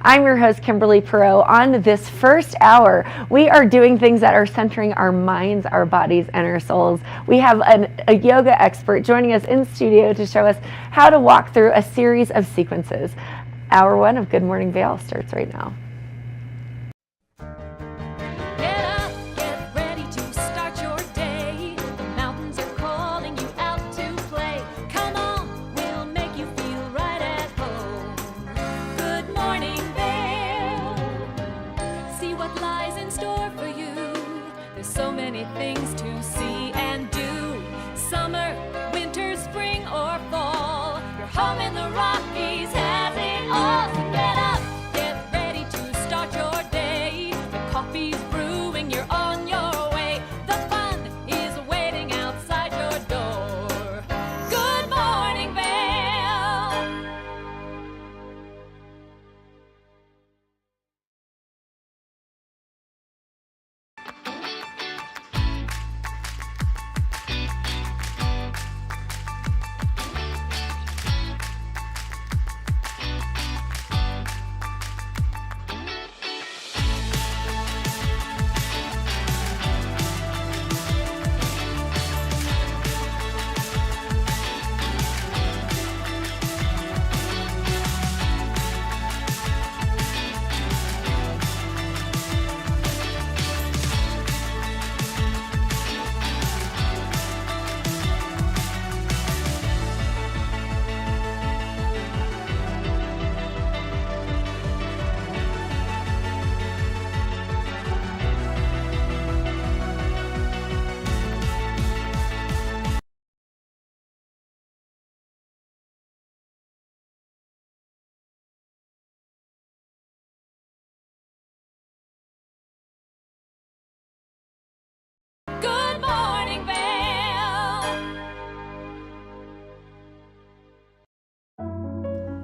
I'm your host, Kimberly Perot. On this first hour, we are doing things that are centering our minds, our bodies, and our souls. We have a yoga expert joining us in studio to show us how to walk through a series of sequences. Hour one of Good Morning Vail starts right now.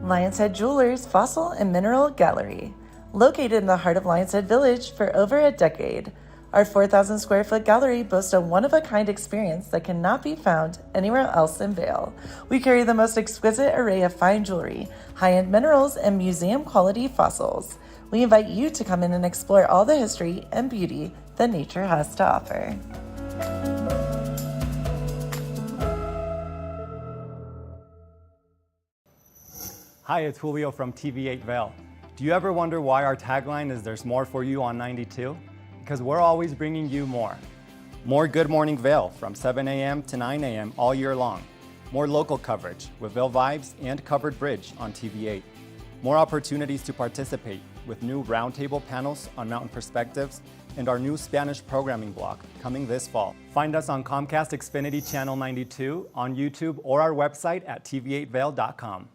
Lion's Head Jewelers Fossil and Mineral Gallery. Located in the heart of Lion's Head Village for over a decade, our 4,000 square foot gallery boasts a one-of-a-kind experience that cannot be found anywhere else in Vail. We carry the most exquisite array of fine jewelry, high-end minerals, and museum-quality fossils. We invite you to come in and explore all the history and beauty that nature has to offer. Hi, it's Julio from TV8 Vail. Do you ever wonder why our tagline is "There's more for you on 92"? Because we're always bringing you more. More Good Morning Vail from 7 a.m. to 9 a.m. all year long. More local coverage with Vail Vibes and Covered Bridge on TV8. More opportunities to participate with new roundtable panels on mountain perspectives and our new Spanish programming block coming this fall. Find us on Comcast Xfinity Channel 92, on YouTube, or our website at tv8vail.com.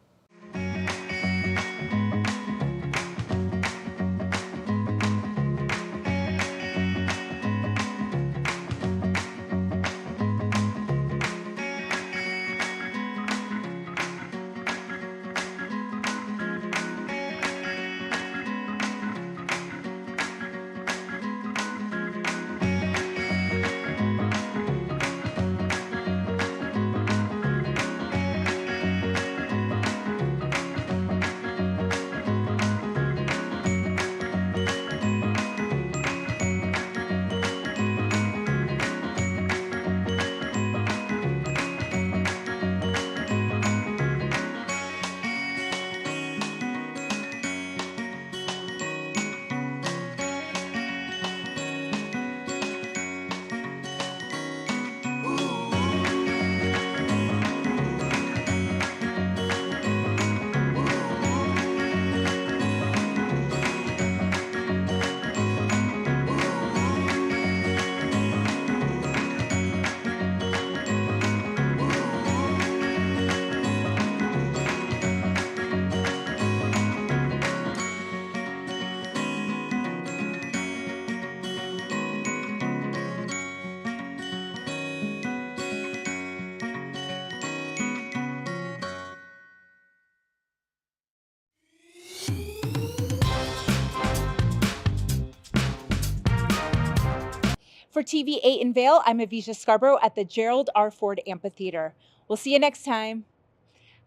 For TV8 in Vail, I'm Avisha Scarborough at the Gerald R. Ford Amphitheater. We'll see you next time.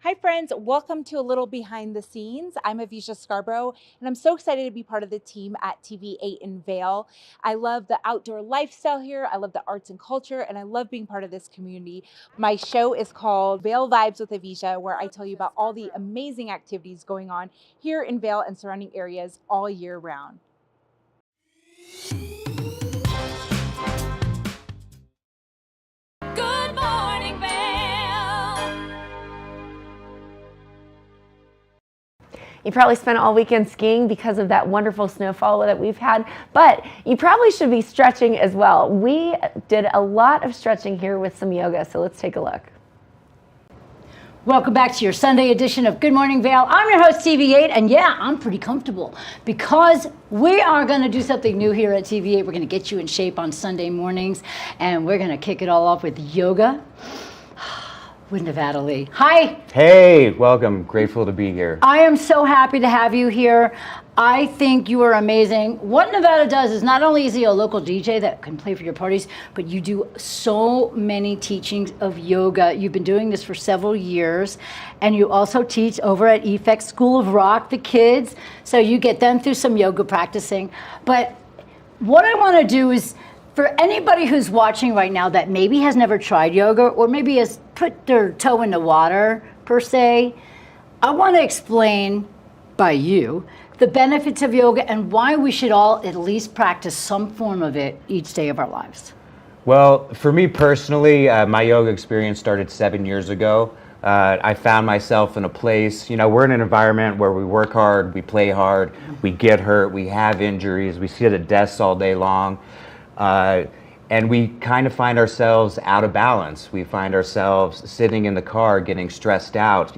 Hi friends, welcome to a little behind the scenes. I'm Avisha Scarborough, and I'm so excited to be part of the team at TV8 in Vail. I love the outdoor lifestyle here, I love the arts and culture, and I love being part of this community. My show is called Vail Vibes with Avisha, where I tell you about all the amazing activities going on here in Vail and surrounding areas all year round. Good morning, Vail. You probably spent all weekend skiing because of that wonderful snowfall that we've had, but you probably should be stretching as well. We did a lot of stretching here with some yoga, so let's take a look. Welcome back to your Sunday edition of Good Morning Vail. I'm your host, TV8, and yeah, I'm pretty comfortable because we are going to do something new here at TV8. We're going to get you in shape on Sunday mornings, and we're going to kick it all off with yoga with Nevada Lee. Hi. Hey, welcome. Grateful to be here. I am so happy to have you here. I think you are amazing. What Nevada does is not only is he a local DJ that can play for your parties, but you do so many teachings of yoga. You've been doing this for several years, and you also teach over at Effect School of Rock, the kids, so you get them through some yoga practicing. But what I want to do is, for anybody who's watching right now that maybe has never tried yoga or maybe has put their toe in the water, per se, I want to explain by you the benefits of yoga and why we should all at least practice some form of it each day of our lives. Well, for me personally, my yoga experience started 7 years ago. I found myself in a place, we're in an environment where we work hard, we play hard, we get hurt, we have injuries, we sit at desks all day long. And we kind of find ourselves out of balance. We find ourselves sitting in the car getting stressed out,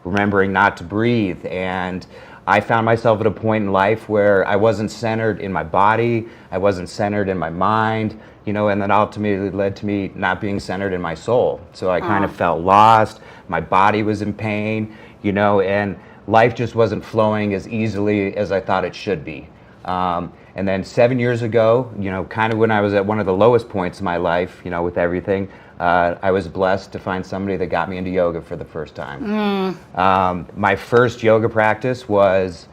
remembering not to breathe. And I found myself at a point in life where I wasn't centered in my body, I wasn't centered in my mind, and that ultimately led to me not being centered in my soul. So I kind of felt lost, my body was in pain, and life just wasn't flowing as easily as I thought it should be. And then 7 years ago, kind of when I was at one of the lowest points in my life, with everything, I was blessed to find somebody that got me into yoga for the first time. My first yoga practice was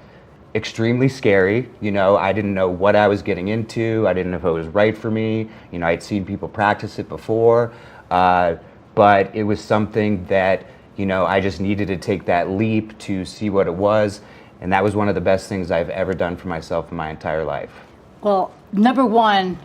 extremely scary. I didn't know what I was getting into. I didn't know if it was right for me. I'd seen people practice it before, but it was something that, I just needed to take that leap to see what it was. And that was one of the best things I've ever done for myself in my entire life. Well, number one,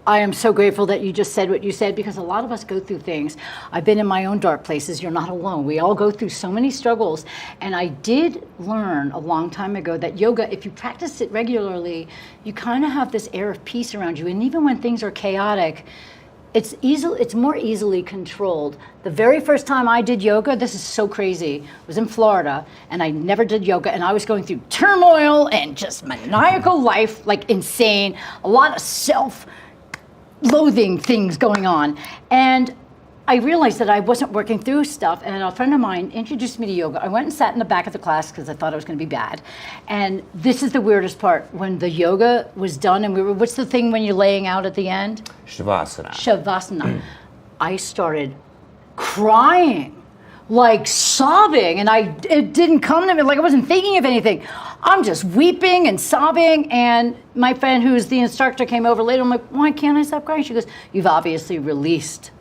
I am so grateful that you just said what you said, because a lot of us go through things. I've been in my own dark places. You're not alone. We all go through so many struggles. And I did learn a long time ago that yoga, if you practice it regularly, you kind of have this air of peace around you. And even when things are chaotic, it's more easily controlled. The very first time I did yoga, this is so crazy, was in Florida, and I never did yoga, and I was going through turmoil and just maniacal life, like insane, a lot of self-loathing things going on. And I realized that I wasn't working through stuff, and a friend of mine introduced me to yoga. I went and sat in the back of the class because I thought it was going to be bad. And this is the weirdest part. When the yoga was done, and what's the thing when you're laying out at the end? Shavasana. Shavasana. I started crying, like sobbing, and it didn't come to me, like I wasn't thinking of anything. I'm just weeping and sobbing, and my friend who's the instructor came over later. I'm like, why can't I stop crying? She goes, you've obviously released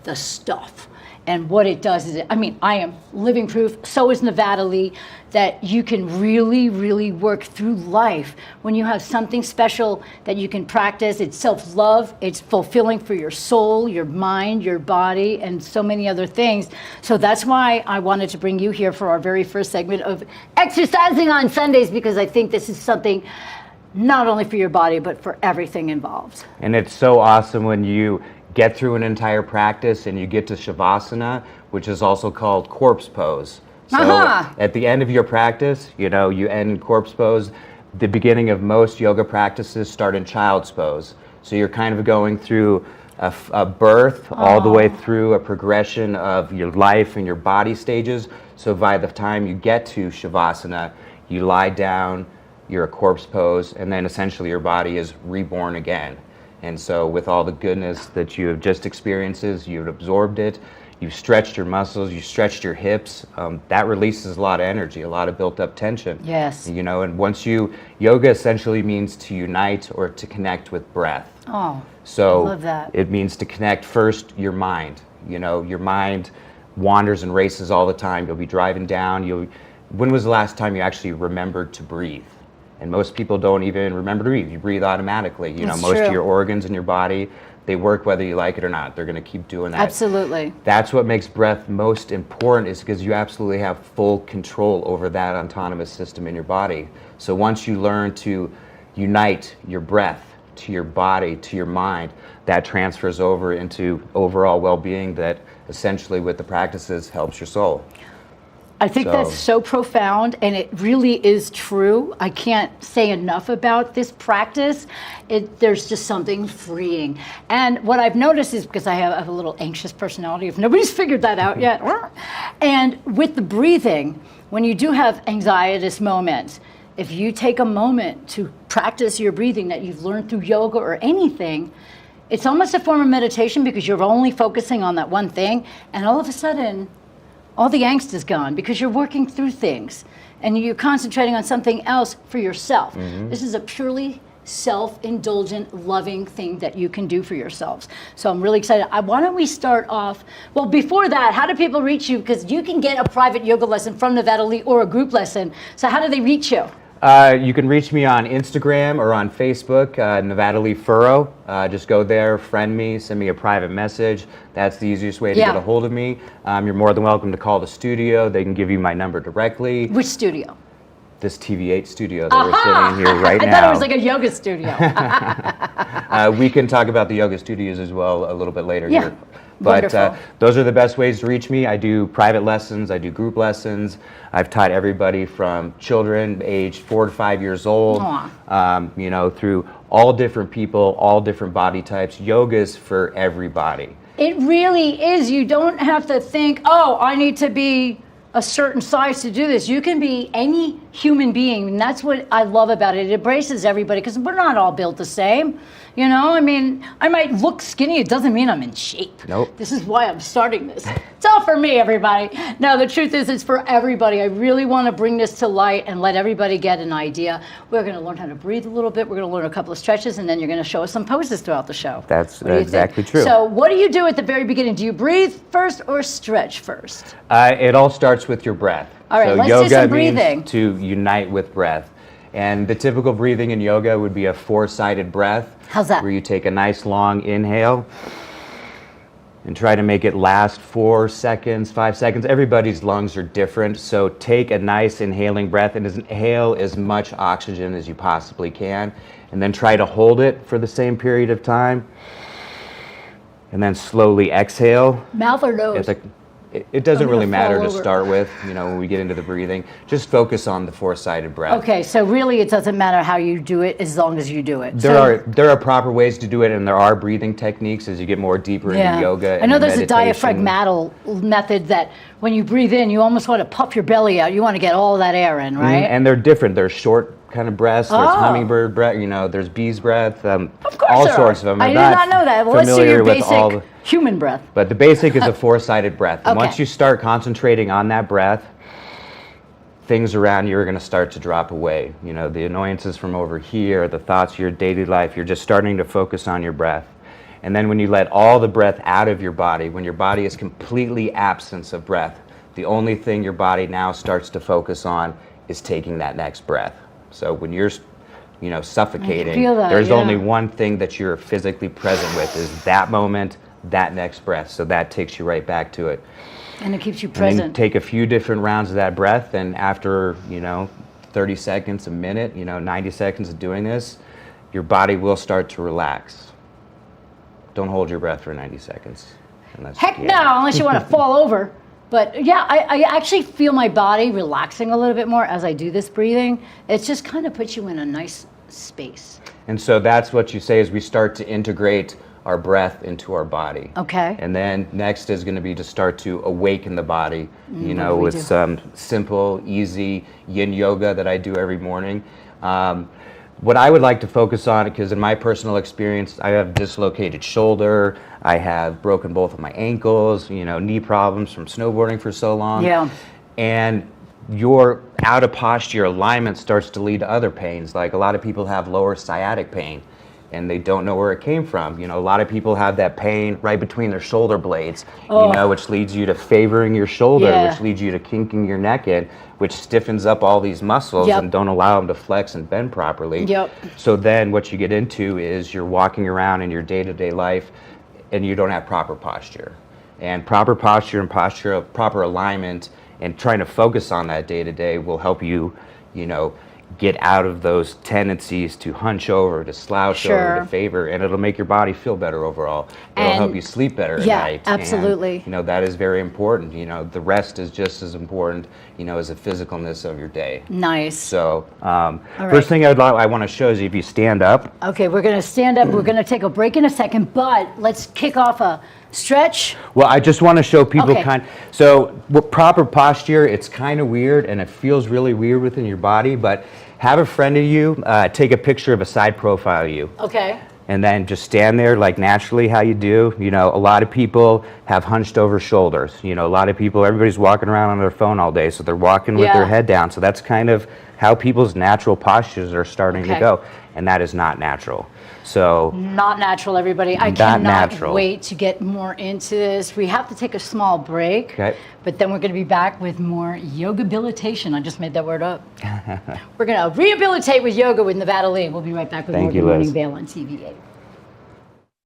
the stuff. And what it does is, I am living proof, so is Nevada Lee, that you can really, really work through life when you have something special that you can practice. It's self-love, it's fulfilling for your soul, your mind, your body, and so many other things. So that's why I wanted to bring you here for our very first segment of exercising on Sundays, because I think this is something not only for your body, but for everything involved. And it's so awesome when you get through an entire practice and you get to Shavasana, which is also called corpse pose. So at the end of your practice, you end in corpse pose. The beginning of most yoga practices start in child's pose. So you're kind of going through a birth all the way through a progression of your life and your body stages. So by the time you get to Shavasana, you lie down, you're a corpse pose, and then essentially your body is reborn again. And so with all the goodness that you have just experienced, you've absorbed it, you've stretched your muscles, you stretched your hips. That releases a lot of energy, a lot of built up tension. Yes. You know, and yoga essentially means to unite or to connect with breath. Oh, So I love that. it means to connect first your mind. You know, your mind wanders and races all the time. You'll be driving down. When was the last time you actually remembered to breathe? And most people don't even remember to breathe. You breathe automatically. You know, That's most true. of your organs in your body, they work whether you like it or not. They're going to keep doing that. Absolutely. That's what makes breath most important, is because you absolutely have full control over that autonomous system in your body. So once you learn to unite your breath to your body, to your mind, that transfers over into overall well-being that essentially with the practices helps your soul. I think that's so profound, and it really is true. I can't say enough about this practice. There's just something freeing. And what I've noticed is, because I have a little anxious personality, if nobody's figured that out yet, and with the breathing, when you do have anxietous moments, if you take a moment to practice your breathing that you've learned through yoga or anything, it's almost a form of meditation, because you're only focusing on that one thing, and all of a sudden, all the angst is gone because you're working through things and you're concentrating on something else for yourself. This is a purely self-indulgent, loving thing that you can do for yourselves. So I'm really excited. Why don't we start off, well, before that, how do people reach you? Because you can get a private yoga lesson from Nevada Lee or a group lesson. So how do they reach you? You can reach me on Instagram or on Facebook, Nevada Lee Furrow. Just go there, friend me, send me a private message. That's the easiest way to get a hold of me. You're more than welcome to call the studio. They can give you my number directly. Which studio? This TV8 studio that we're sitting in here right now. I thought it was like a yoga studio. We can talk about the yoga studios as well a little bit later Yeah. here. But Wonderful. those are the best ways to reach me. I do private lessons, I do group lessons. I've taught everybody from children aged 4 to 5 years old, you know, through all different people, all different body types. Yoga is for everybody. It really is. You don't have to think, oh, I need to be a certain size to do this. You can be any human being, and that's what I love about it. It embraces everybody, because we're not all built the same. You know, I mean, I might look skinny. It doesn't mean I'm in shape. Nope. This is why I'm starting this. It's all for me, everybody. No, the truth is, it's for everybody. I really want to bring this to light and let everybody get an idea. We're going to learn how to breathe a little bit. We're going to learn a couple of stretches, and then you're going to show us some poses throughout the show. That's What do you exactly think? true. So what do you do at the very beginning? Do you breathe first or stretch first? It all starts with your breath. All right, so let's do yoga some breathing. means to unite with breath. And the typical breathing in yoga would be a 4-sided breath. How's that? Where you take a nice long inhale and try to make it last 4 seconds, 5 seconds. Everybody's lungs are different, so take a nice inhaling breath and inhale as much oxygen as you possibly can, and then try to hold it for the same period of time, and then slowly exhale. Mouth or nose? It doesn't I'm really gonna matter fall to over. start with, you know, when we get into the breathing. Just focus on the 4-sided breath. Okay, so really it doesn't matter how you do it as long as you do it. There are proper ways to do it, and there are breathing techniques as you get more deeper into yoga. I know and there's a meditation. diaphragmatic method that when you breathe in, you almost want to puff your belly out. You want to get all that air in, right? And they're different. There's short kind of breaths. There's Oh. hummingbird breath. You know, there's bee's breath. Of course all there sorts are. of them. I I'm did not know that. Well, let's do familiar your with all basic the- human breath. But the basic is a 4-sided breath. And Okay. once you start concentrating on that breath, things around you are going to start to drop away. You know, the annoyances from over here, the thoughts of your daily life, you're just starting to focus on your breath. And then when you let all the breath out of your body, when your body is completely absence of breath, the only thing your body now starts to focus on is taking that next breath. So when you're, you know, suffocating, feel that, there's yeah. only one thing that you're physically present with, is that moment, that next breath. So that takes you right back to it. And it keeps you And then present. take a few different rounds of that breath, and after, you know, 30 seconds, a minute, you know, 90 seconds of doing this, your body will start to relax. Don't hold your breath for 90 seconds. Unless, Heck no, unless you want to fall over. But yeah, I actually feel my body relaxing a little bit more as I do this breathing. It just kind of puts you in a nice space. And so that's what you say, is we start to integrate our breath into our body. Okay. And then next is going to be to start to awaken the body, you know, what do we with do? some simple, easy yin yoga that I do every morning. what I would like to focus on, because in my personal experience, I have dislocated shoulder, I have broken both of my ankles, you know, knee problems from snowboarding for so long. Yeah. And your out of posture alignment starts to lead to other pains. Like a lot of people have lower sciatic pain and they don't know where it came from. You know, a lot of people have that pain right between their shoulder blades, you know, which leads you to favoring your shoulder, which leads you to kinking your neck in, which stiffens up all these muscles and don't allow them to flex and bend properly. So then what you get into is you're walking around in your day-to-day life and you don't have proper posture. And proper posture and proper alignment and trying to focus on that day-to-day will help you, you know, get out of those tendencies to hunch over, to slouch over, to favor, and it'll make your body feel better overall. It'll help you sleep better at night. Absolutely. And, you know, that is very important. You know, the rest is just as important, you know, as the physicalness of your day. Nice. So, first thing I want to show is if you stand up. Okay, we're going to stand up. We're going to take a break in a second, but let's kick off a stretch. Well, I just want to show people so with proper posture, it's kind of weird and it feels really weird within your body, but have a friend of you take a picture of a side profile of you. Okay. And then just stand there like naturally how you do. You know, a lot of people have hunched over shoulders. You know, a lot of people, everybody's walking around on their phone all day, so they're walking with their head down. So that's kind of how people's natural postures are starting to go. And that is not natural. So not natural, everybody. I cannot wait to get more into this. We have to take a small break, but then we're going to be back with more yoga-bilitation. I just made that word up. We're going to rehabilitate with yoga with Nevada Lee. We'll be right back with more Good Morning Vail on TV8.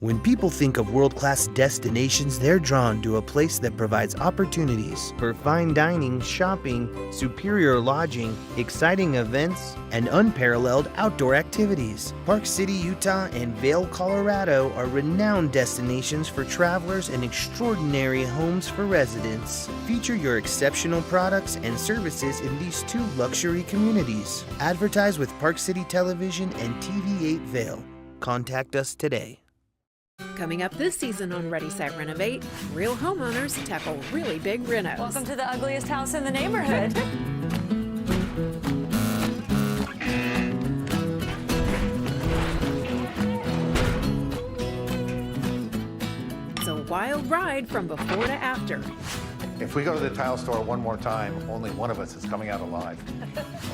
When people think of world-class destinations, they're drawn to a place that provides opportunities for fine dining, shopping, superior lodging, exciting events, and unparalleled outdoor activities. Park City, Utah, and Vail, Colorado are renowned destinations for travelers and extraordinary homes for residents. Feature your exceptional products and services in these two luxury communities. Advertise with Park City Television and TV8 Vail. Contact us today. Coming up this season on Ready, Set, Renovate, real homeowners tackle really big renos. Welcome to the ugliest house in the neighborhood. It's a wild ride from before to after. If we go to the tile store one more time, only one of us is coming out alive.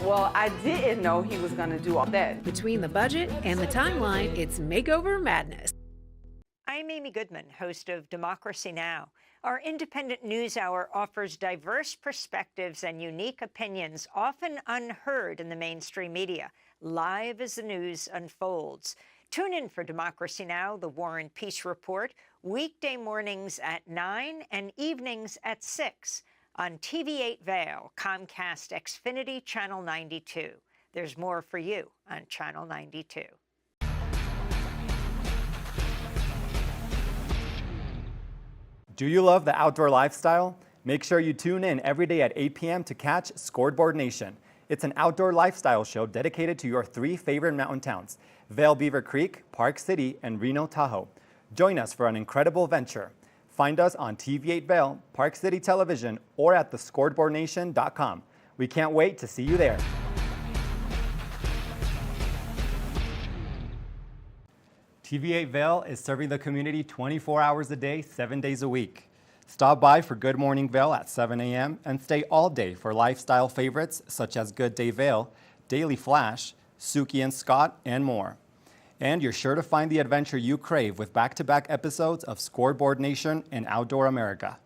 Well, I didn't know he was going to do all that. Between the budget and the timeline, it's makeover madness. I'm Amy Goodman, host of Democracy Now! Our independent news hour offers diverse perspectives and unique opinions, often unheard in the mainstream media, live as the news unfolds. Tune in for Democracy Now!, the War and Peace Report, weekday mornings at 9 and evenings at 6 on TV8 Vail, Comcast Xfinity Channel 92. There's more for you on Channel 92. Do you love the outdoor lifestyle? Make sure you tune in every day at 8 p.m. to catch Scoreboard Nation. It's an outdoor lifestyle show dedicated to your three favorite mountain towns, Vail Beaver Creek, Park City, and Reno Tahoe. Join us for an incredible venture. Find us on TV8 Vail, Park City Television, or at thescoreboardnation.com. We can't wait to see you there. TV8 Vail is serving the community 24 hours a day, 7 days a week. Stop by for Good Morning Vail at 7 a.m. and stay all day for lifestyle favorites such as Good Day Vail, Daily Flash, Suki and Scott, and more. And you're sure to find the adventure you crave with back-to-back episodes of Scoreboard Nation and Outdoor America.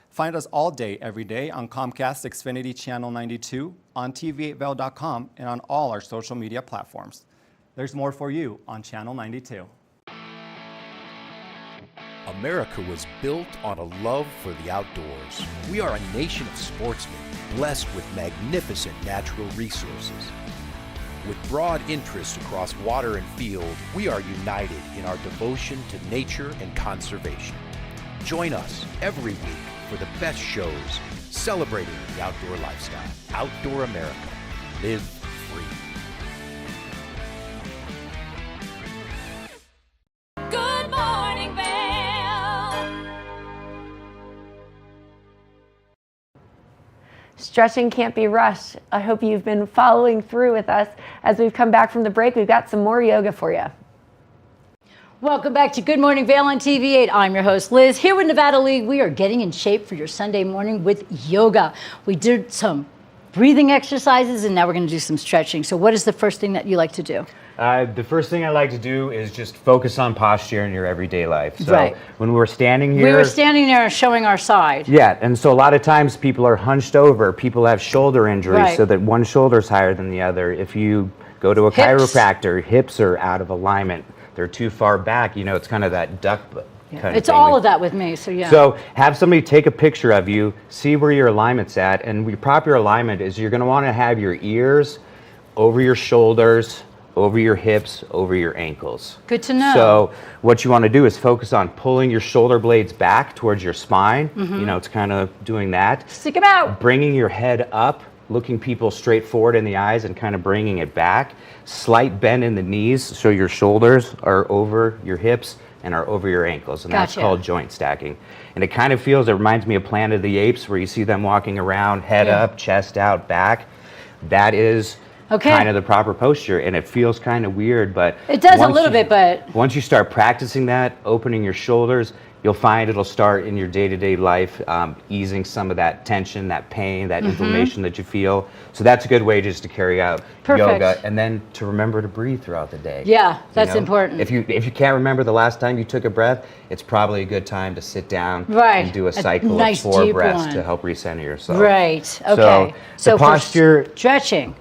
Find us all day, every day on Comcast Xfinity Channel 92, on TV8Vail.com, and on all our social media platforms. There's more for you on Channel 92. America was built on a love for the outdoors. We are a nation of sportsmen, blessed with magnificent natural resources. With broad interests across water and field, we are united in our devotion to nature and conservation. Join us every week for the best shows celebrating the outdoor lifestyle. Outdoor America. Live free. Good morning, Vail. Stretching can't be rushed. I hope you've been following through with us. As we've come back from the break, we've got some more yoga for you. Welcome back to Good Morning Vail on TV8. I'm your host, Liz. Here with Nevada League, we are getting in shape for your Sunday morning with yoga. We did some breathing exercises, and now we're going to do some stretching. So what is the first thing that you like to do? The first thing I like to do is just focus on posture in your everyday life. So Right. when we're standing here... We were standing there showing our side. Yeah, and so a lot of times people are hunched over. People have shoulder injuries Right. so that one shoulder's higher than the other. If you go to a Hips. chiropractor, hips are out of alignment. They're too far back. You know, it's kind of that duck kind of It's thing. all of that with me, so yeah. So have somebody take a picture of you, see where your alignment's at, and your proper alignment is you're going to want to have your ears over your shoulders, over your hips, over your ankles. Good to know. So what you want to do is focus on pulling your shoulder blades back towards your spine. You know, it's kind of doing that. Stick them out. Bringing your head up, looking people straight forward in the eyes and kind of bringing it back. Slight bend in the knees so your shoulders are over your hips and are over your ankles, and that's Gotcha. called joint stacking. And it kind of feels, it reminds me of Planet of the Apes, where you see them walking around, head up, chest out, back. That is kind of the proper posture, and it feels kind of weird, but It does a once little you- bit, but once you start practicing that, opening your shoulders, you'll find it'll start in your day-to-day life, easing some of that tension, that pain, that inflammation that you feel. So that's a good way just to carry out yoga, and then to remember to breathe throughout the day. yeah, You that's know? important. If you can't remember the last time you took a breath, it's probably a good time to sit down Right. and do a A cycle nice of 4 deep breaths one. to help recenter yourself. Right, okay. So the for posture stretching.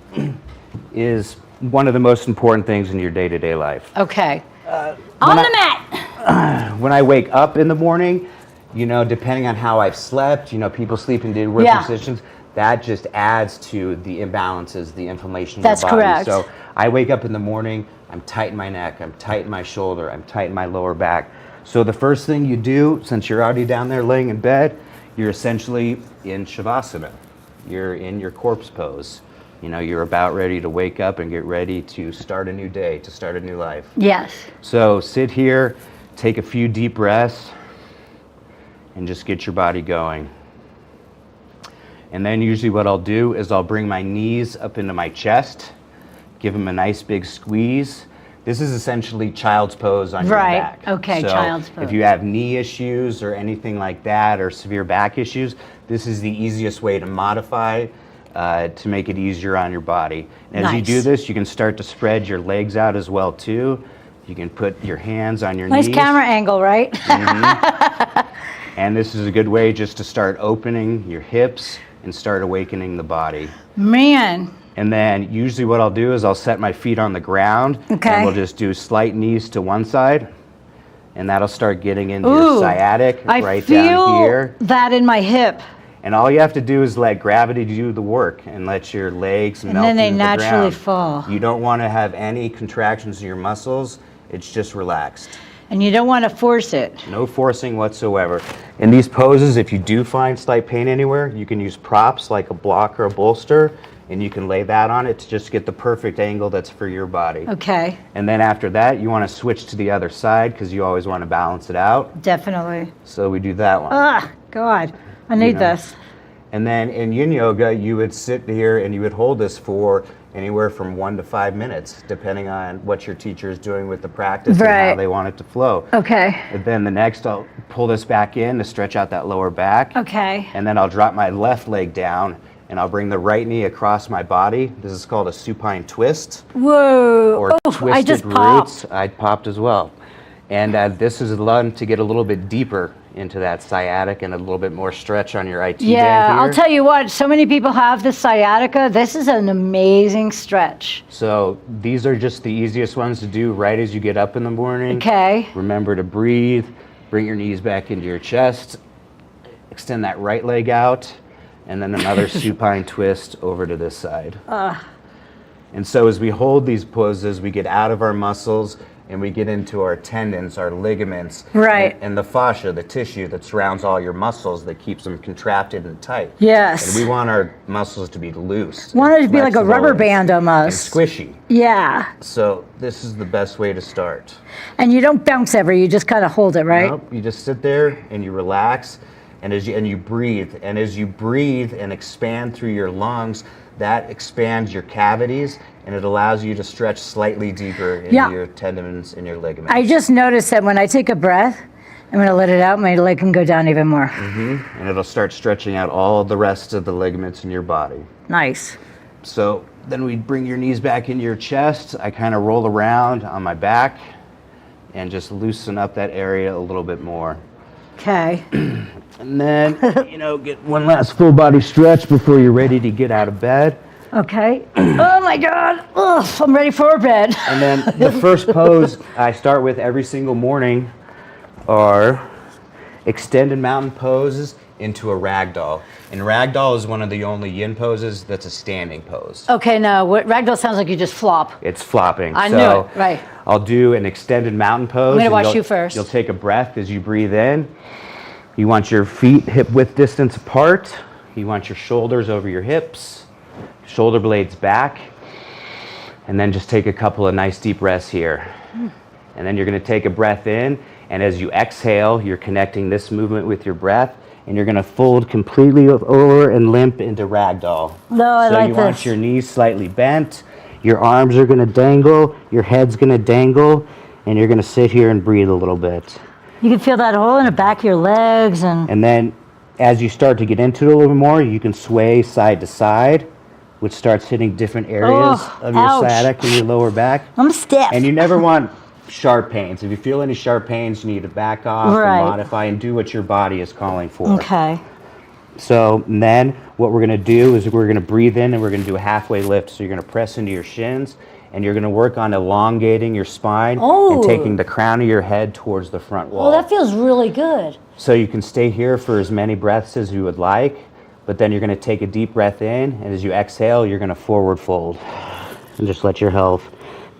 is one of the most important things in your day-to-day life. Okay. On the mat. When I wake up in the morning, you know, depending on how I've slept, you know, people sleep in different Yeah. positions, that just adds to the imbalances, the inflammation That's in the body. correct. So I wake up in the morning, I'm tight in my neck, I'm tight in my shoulder, I'm tight in my lower back. So the first thing you do, since you're already down there laying in bed, you're essentially in Shavasana. You're in your corpse pose. You know, you're about ready to wake up and get ready to start a new day, to start a new life. Yes. So sit here, take a few deep breaths, and just get your body going. And then usually what I'll do is I'll bring my knees up into my chest, give them a nice big squeeze. This is essentially child's pose on your back. Okay, So child's pose. if you have knee issues or anything like that, or severe back issues, this is the easiest way to modify to make it easier on your body. And as you Nice. do this, you can start to spread your legs out as well too. You can put your hands on your Nice knees. camera angle, right? And this is a good way just to start opening your hips and start awakening the body. Man. And then usually what I'll do is I'll set my feet on the ground, Okay. and we'll just do slight knees to one side, and that'll start getting into Ooh, your sciatic I right feel down here. that in my hip. And all you have to do is let gravity do the work and let your legs And melt then they into the naturally ground. fall. You don't want to have any contractions in your muscles. It's just relaxed. And you don't want to force it. No forcing whatsoever. In these poses, if you do find slight pain anywhere, you can use props like a block or a bolster, and you can lay that on it to just get the perfect angle that's for your body. Okay, And then after that, you want to switch to the other side because you always want to balance it out. definitely. So we do that one. Ah, God, I need know. this. And then in yin yoga, you would sit here and you would hold this for anywhere from 1 to 5 minutes, depending on what your teacher is doing with the practice and how Right. they want it to flow. Okay, And then the next, I'll pull this back in to stretch out that lower back. okay. And then I'll drop my left leg down and I'll bring the right knee across my body. This is called a supine twist Whoa, or oh, twisted I just roots. popped. I popped as well. And this is one to get a little bit deeper into that sciatic and a little bit more stretch on your IT band Yeah, here. I'll tell you what, so many people have the sciatica. This is an amazing stretch. So these are just the easiest ones to do right as you get up in the morning. Okay. Remember to breathe, bring your knees back into your chest, extend that right leg out, and then another supine twist over to this side. And so as we hold these poses, we get out of our muscles and we get into our tendons, our ligaments, Right. and the fascia, the tissue that surrounds all your muscles that keeps them contracted and tight. Yes. And we want our muscles to be loose. Want it and to be like a flexible rubber and- band and almost. squishy. Yeah, So this is the best way to start. and you don't bounce ever, you just kind of hold it, right? Nope, you just sit there and you relax. And as you breathe, and as you breathe and expand through your lungs, that expands your cavities, and it allows you to stretch slightly deeper into your tendons and your ligaments. I just noticed that when I take a breath, I'm going to let it out, my leg can go down even more. And it'll start stretching out all the rest of the ligaments in your body. Nice. So then we bring your knees back into your chest. I kind of roll around on my back and just loosen up that area a little bit more. Okay. And then, get one last full body stretch before you're ready to get out of bed. Okay. Oh my God. Ugh, I'm ready for bed. And then the first pose I start with every single morning are extended mountain poses into a ragdoll. And ragdoll is one of the only yin poses that's a standing pose. Okay, now ragdoll sounds like you just flop. It's flopping. I knew it, right. I'll do an extended mountain pose. I'm going to watch you first. You'll take a breath as you breathe in. You want your feet hip width distance apart. You want your shoulders over your hips, shoulder blades back. And then just take a couple of nice deep breaths here. And then you're going to take a breath in. And as you exhale, you're connecting this movement with your breath. And you're going to fold completely over and limp into ragdoll. No, I like this. So you want your knees slightly bent. Your arms are going to dangle. Your head's going to dangle. And you're going to sit here and breathe a little bit. You can feel that hole in the back of your legs. And then as you start to get into it a little more, you can sway side to side, which starts hitting different areas of your sciatic and your lower back. I'm stiff. And you never want sharp pains. If you feel any sharp pains, you need to back off and modify and do what your body is calling for. Okay. So then what we're going to do is we're going to breathe in and we're going to do a halfway lift. So you're going to press into your shins and you're going to work on elongating your spine and taking the crown of your head towards the front wall. Oh, that feels really good. So you can stay here for as many breaths as you would like, but then you're going to take a deep breath in, and as you exhale, you're going to forward fold. And just let your health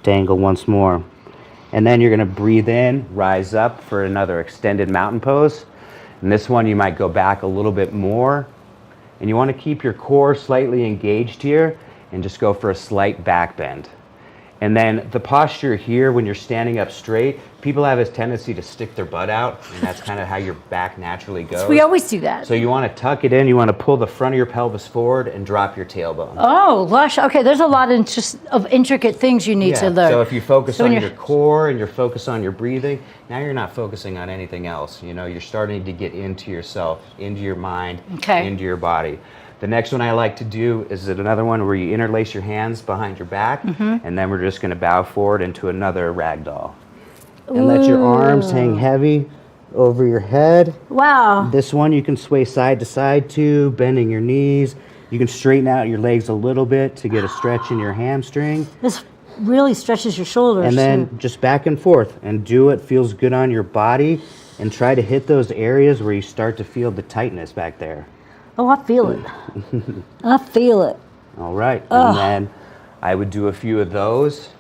dangle once more. And then you're going to breathe in, rise up for another extended mountain pose. And this one you might go back a little bit more. And you want to keep your core slightly engaged here and just go for a slight back bend. And then the posture here, when you're standing up straight, people have a tendency to stick their butt out, and that's kind of how your back naturally goes. We always do that. So you want to tuck it in, you want to pull the front of your pelvis forward and drop your tailbone. Oh, lush. Okay, there's a lot of intricate things you need to learn. So if you focus on your core and you're focused on your breathing, now you're not focusing on anything else. You're starting to get into yourself, into your mind, into your body. The next one I like to do is another one where you interlace your hands behind your back, and then we're just going to bow forward into another ragdoll. And let your arms hang heavy over your head. Wow. This one you can sway side to side to, bending your knees. You can straighten out your legs a little bit to get a stretch in your hamstring. This really stretches your shoulders. And then just back and forth and do what feels good on your body, and try to hit those areas where you start to feel the tightness back there. Oh, I feel it. I feel it. All right. And then I would do a few of those.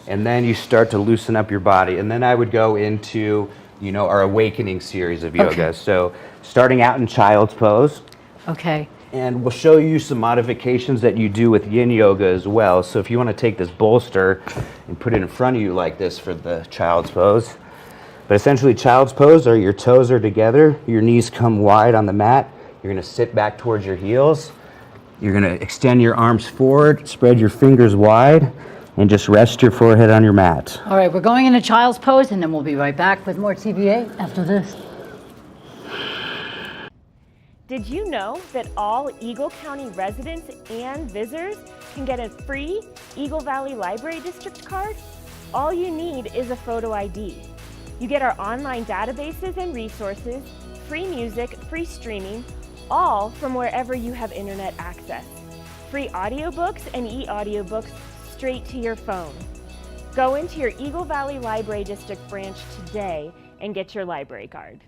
And then you start to loosen up your body. And then I would go into, our awakening series of yoga. So starting out in child's pose. Okay. And we'll show you some modifications that you do with yin yoga as well. So if you want to take this bolster and put it in front of you like this for the child's pose. But essentially child's pose are your toes are together, your knees come wide on the mat. You're going to sit back towards your heels. You're going to extend your arms forward, spread your fingers wide, and just rest your forehead on your mat. All right, we're going into child's pose, and then we'll be right back with more TV8 after this. Did you know that all Eagle County residents and visitors can get a free Eagle Valley Library District card? All you need is a photo ID. You get our online databases and resources, free music, free streaming, all from wherever you have internet access. Free audiobooks and e-audiobooks straight to your phone. Go into your Eagle Valley Library District branch today and get your library card.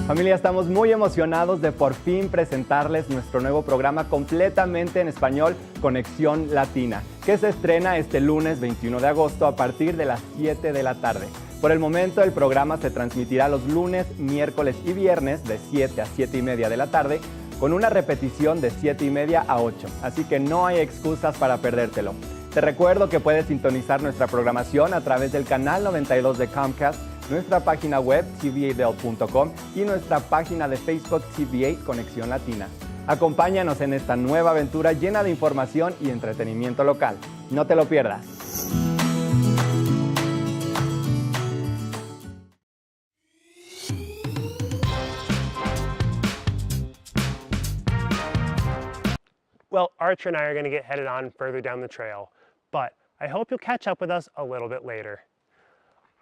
Familia, estamos muy emocionados de por fin presentarles nuestro nuevo programa completamente en español, Conexión Latina, que se estrena este lunes 21 de agosto a partir de las 7 de la tarde. Por el momento, el programa se transmitirá los lunes, miércoles y viernes de 7 a 7 y media de la tarde, con una repetición de 7 y media a 8, así que no hay excusas para perdértelo. Te recuerdo que puedes sintonizar nuestra programación a través del canal 92 de Comcast, nuestra página web tv8vail.com y nuestra página de Facebook TV8 Conexión Latina. Acompáñanos en esta nueva aventura llena de información y entretenimiento local. No te lo pierdas. Well, Archer and I are going to get headed on further down the trail, but I hope you'll catch up with us a little bit later.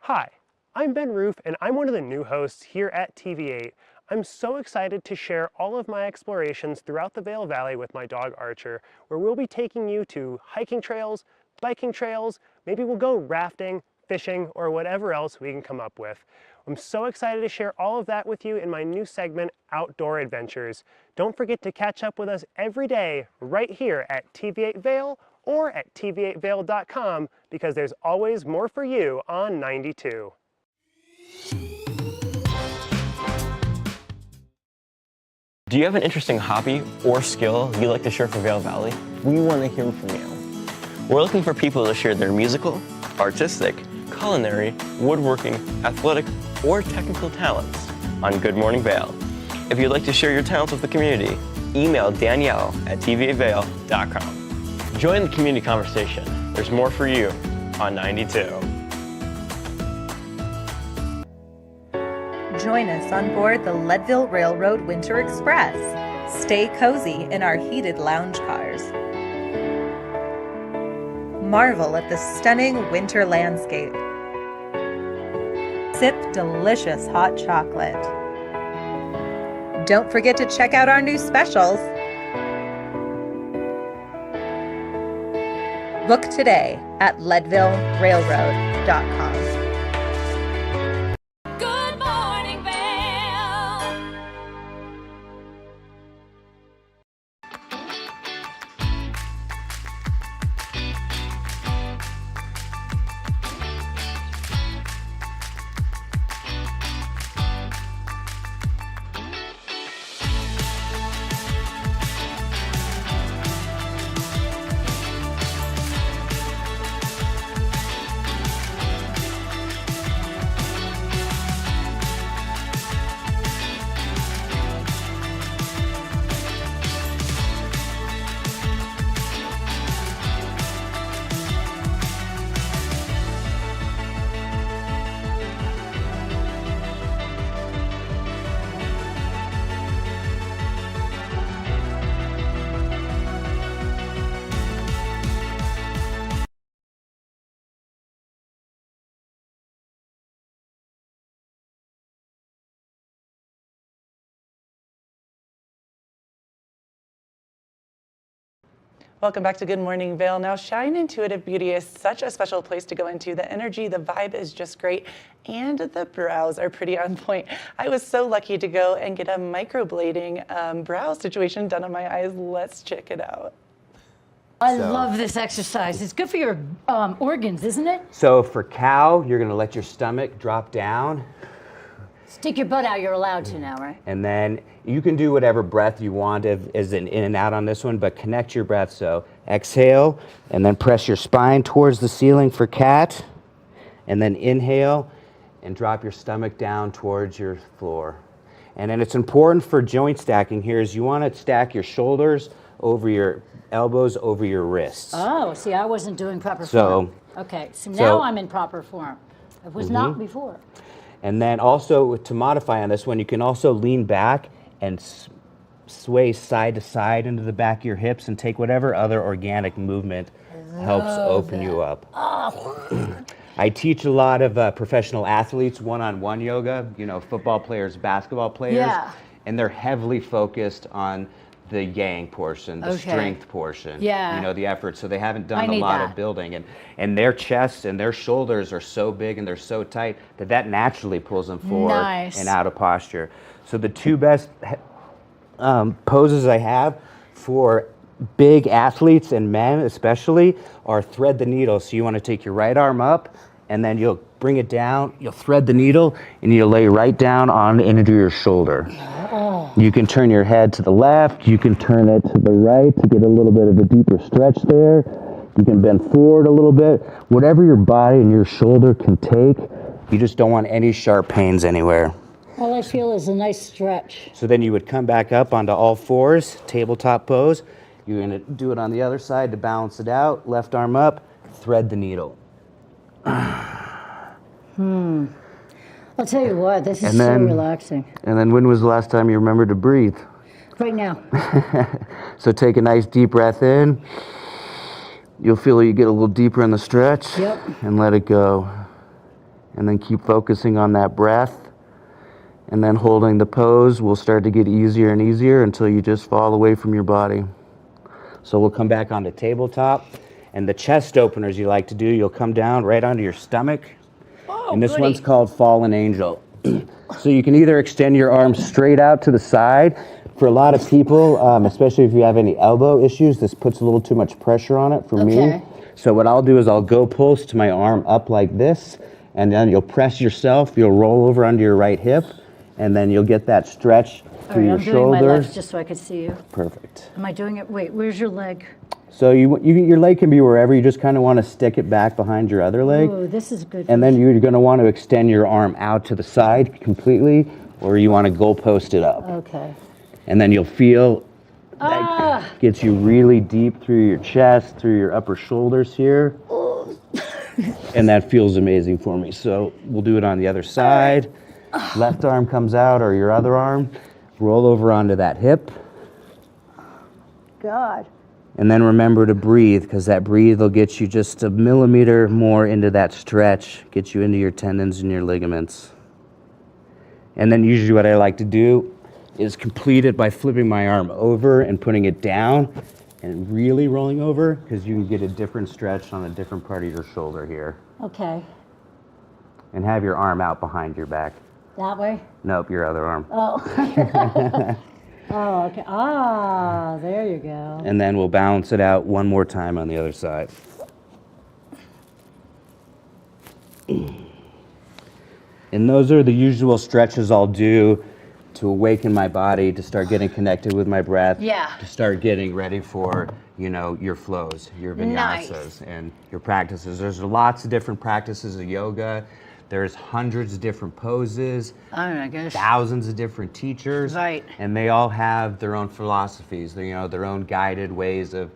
Hi, I'm Ben Roof, and I'm one of the new hosts here at TV8. I'm so excited to share all of my explorations throughout the Vail Valley with my dog Archer, where we'll be taking you to hiking trails, biking trails, maybe we'll go rafting, fishing, or whatever else we can come up with. I'm so excited to share all of that with you in my new segment, Outdoor Adventures. Don't forget to catch up with us every day right here at TV8 Vail or at tv8vail.com because there's always more for you on 92. Do you have an interesting hobby or skill you'd like to share for Vail Valley? We want to hear from you. We're looking for people to share their musical, artistic, culinary, woodworking, athletic, or technical talents on Good Morning Vail. If you'd like to share your talents with the community, email Danielle at tv8vail.com. Join the community conversation. There's more for you on 92. Join us on board the Leadville Railroad Winter Express. Stay cozy in our heated lounge cars. Marvel at the stunning winter landscape. Sip delicious hot chocolate. Don't forget to check out our new specials. Book today at leadvillerailroad.com. Good morning, Vail. Welcome back to Good Morning Vail. Now, Shine Intuitive Beauty is such a special place to go into. The energy, the vibe is just great, and the brows are pretty on point. I was so lucky to go and get a microblading brow situation done on my eyes. Let's check it out. I love this exercise. It's good for your organs, isn't it? So for cow, you're gonna let your stomach drop down. Stick your butt out, you're allowed to now, right? And then you can do whatever breath you want as an in and out on this one, but connect your breath. So exhale, and then press your spine towards the ceiling for cat. And then inhale, and drop your stomach down towards your floor. And then it's important for joint stacking here is you want to stack your shoulders over your elbows over your wrists. Oh, see, I wasn't doing proper form. Okay, so now I'm in proper form. I was not before. And then also to modify on this one, you can also lean back and sway side to side into the back of your hips and take whatever other organic movement helps open you up. Oh. I teach a lot of professional athletes one-on-one yoga, you know, football players, basketball players, and they're heavily focused on the yang portion, the strength portion, you know, the effort. So they haven't done a lot of building, and their chests and their shoulders are so big and they're so tight that naturally pulls them forward and out of posture. So the two best poses I have for big athletes and men especially are thread the needle. So you want to take your right arm up and then you'll bring it down, you'll thread the needle and you'll lay right down on into your shoulder. You can turn your head to the left, you can turn it to the right to get a little bit of a deeper stretch there. You can bend forward a little bit. Whatever your body and your shoulder can take, you just don't want any sharp pains anywhere. All I feel is a nice stretch. So then you would come back up onto all fours, tabletop pose. You're gonna do it on the other side to balance it out. Left arm up, thread the needle. I'll tell you what, this is so relaxing. And then when was the last time you remembered to breathe? Right now. So take a nice deep breath in. You'll feel you get a little deeper in the stretch. Yep. And let it go. And then keep focusing on that breath. And then holding the pose will start to get easier and easier until you just fall away from your body. So we'll come back onto tabletop. And the chest openers you like to do, you'll come down right onto your stomach. Oh, and this one's called Fallen Angel. So you can either extend your arms straight out to the side. For a lot of people, especially if you have any elbow issues, this puts a little too much pressure on it for me. So what I'll do is I'll go post my arm up like this, and then you'll press yourself, you'll roll over under your right hip, and then you'll get that stretch through your I'm shoulder. doing my left just so I can see you. Perfect. Am I doing it? Wait, where's your leg? So your leg can be wherever. You just kind of want to stick it back behind your other leg. Oh, this is good. And then you're going to want to extend your arm out to the side completely, or you want to goal post it up. Okay. And then you'll feel that gets you really deep through your chest, through your upper shoulders here. And that feels amazing for me. So we'll do it on the other side. Left arm comes out, or your other arm. Roll over onto that hip. God. And then remember to breathe, because that breathe will get you just a millimeter more into that stretch, get you into your tendons and your ligaments. And then usually what I like to do is complete it by flipping my arm over and putting it down and really rolling over, because you can get a different stretch on a different part of your shoulder here. Okay. And have your arm out behind your back. That way? Nope, your other arm. Oh. Oh, okay. There you go. And then we'll balance it out one more time on the other side. And those are the usual stretches I'll do to awaken my body, to start getting connected with my breath, to start getting ready for, your flows, your vinyasas, and your practices. There's lots of different practices of yoga. There's hundreds of different poses, thousands of different teachers, and they all have their own philosophies, their own guided ways of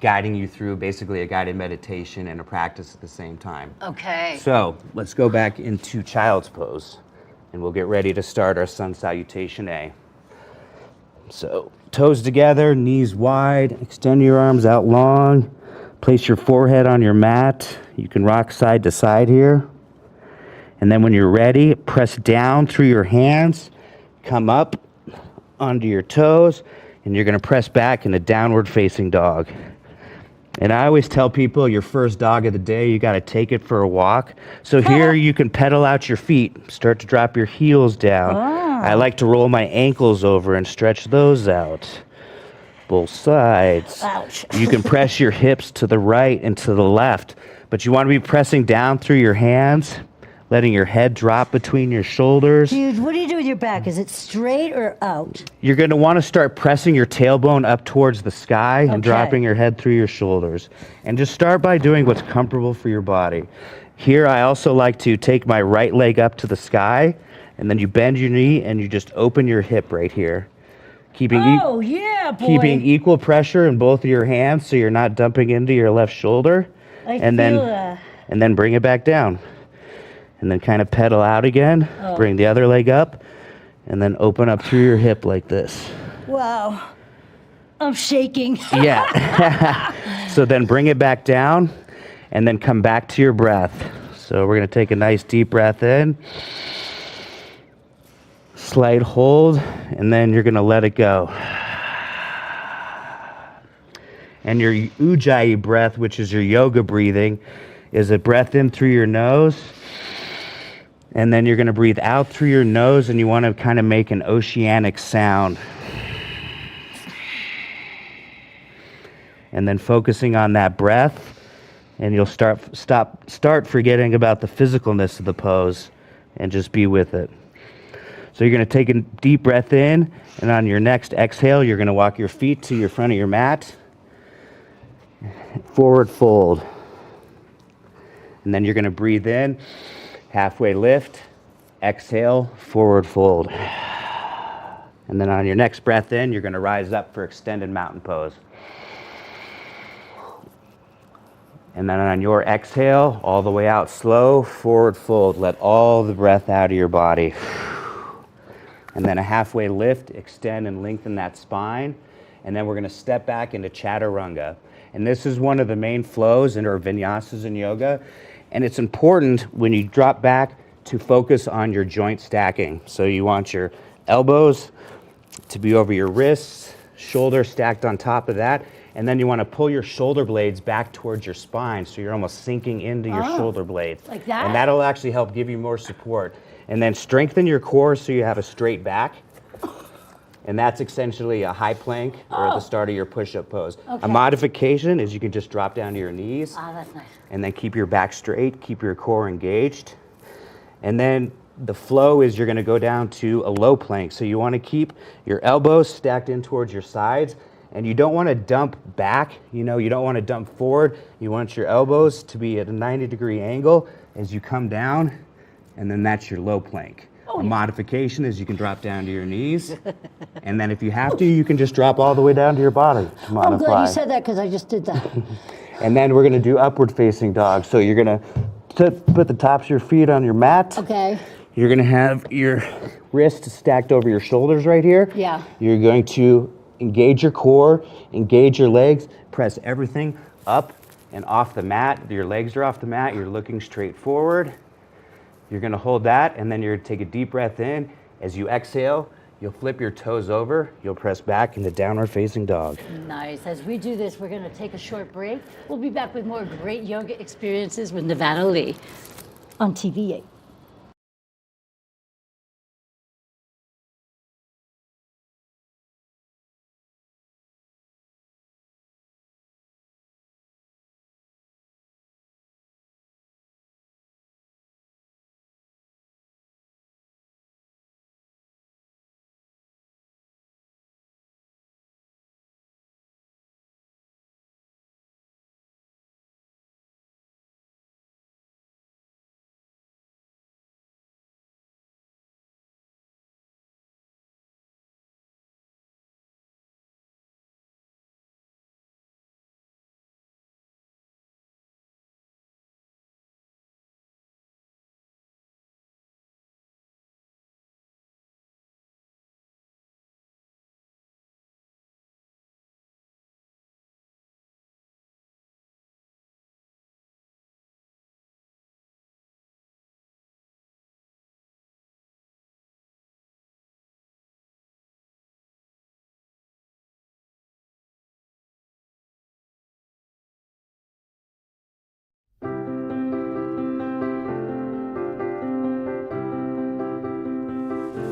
guiding you through basically a guided meditation and a practice at the same time. Okay. So let's go back into child's pose, and we'll get ready to start our sun salutation A. So toes together, knees wide, extend your arms out long, place your forehead on your mat. You can rock side to side here. And then when you're ready, press down through your hands, come up onto your toes, and you're going to press back in a downward facing dog. And I always tell people your first dog of the day, you got to take it for a walk. So here you can pedal out your feet, start to drop your heels down. I like to roll my ankles over and stretch those out. Both sides. Ouch. You can press your hips to the right and to the left, but you want to be pressing down through your hands, letting your head drop between your shoulders. Dude, what do you do with your back? Is it straight or out? You're going to want to start pressing your tailbone up towards the sky and dropping your head through your shoulders. And just start by doing what's comfortable for your body. Here, I also like to take my right leg up to the sky, and then you bend your knee and you just open your hip right here. Keeping keeping equal pressure in both of your hands so you're not dumping into your left shoulder. And then bring it back down. And then kind of pedal out again, bring the other leg up, and then open up through your hip like this. Wow. I'm shaking. Yeah. So then bring it back down, and then come back to your breath. So we're going to take a nice deep breath in, slight hold, and then you're going to let it go. And your Ujjayi breath, which is your yoga breathing, is a breath in through your nose. And then you're going to breathe out through your nose, and you want to kind of make an oceanic sound. And then focusing on that breath, and you'll start forgetting about the physicalness of the pose and just be with it. So you're going to take a deep breath in, and on your next exhale, you're going to walk your feet to your front of your mat. forward fold. And then you're going to breathe in, halfway lift, exhale, forward fold. And then on your next breath in, you're going to rise up for extended mountain pose. And then on your exhale, all the way out slow, forward fold. Let all the breath out of your body. And then a halfway lift, extend and lengthen that spine. And then we're going to step back into chaturanga. And this is one of the main flows in our vinyasas in yoga. And it's important when you drop back to focus on your joint stacking. So you want your elbows to be over your wrists, shoulders stacked on top of that. And then you want to pull your shoulder blades back towards your spine, so you're almost sinking into your shoulder blades. Like that? And that'll actually help give you more support. And then strengthen your core so you have a straight back. And that's essentially a high plank or at the start of your push-up pose. Okay. A modification is you can just drop down to your knees. That's nice. And then keep your back straight, keep your core engaged. And then the flow is you're going to go down to a low plank. So you want to keep your elbows stacked in towards your sides. And you don't want to dump back, you don't want to dump forward. You want your elbows to be at a 90-degree angle as you come down, and then that's your low plank. A modification is you can drop down to your knees, and then if you have to, you can just drop all the way down to your body to modify. I'm glad you said that because I just did that. And then we're going to do upward facing dog. So you're going to put the tops of your feet on your mat. Okay. You're going to have your wrists stacked over your shoulders right here. Yeah. You're going to engage your core, engage your legs, press everything up and off the mat. Your legs are off the mat, you're looking straight forward. You're gonna hold that, and then you're gonna take a deep breath in. As you exhale, you'll flip your toes over, you'll press back into downward facing dog. Nice. As we do this, we're gonna take a short break. We'll be back with more great yoga experiences with Nevada Lee on TV8.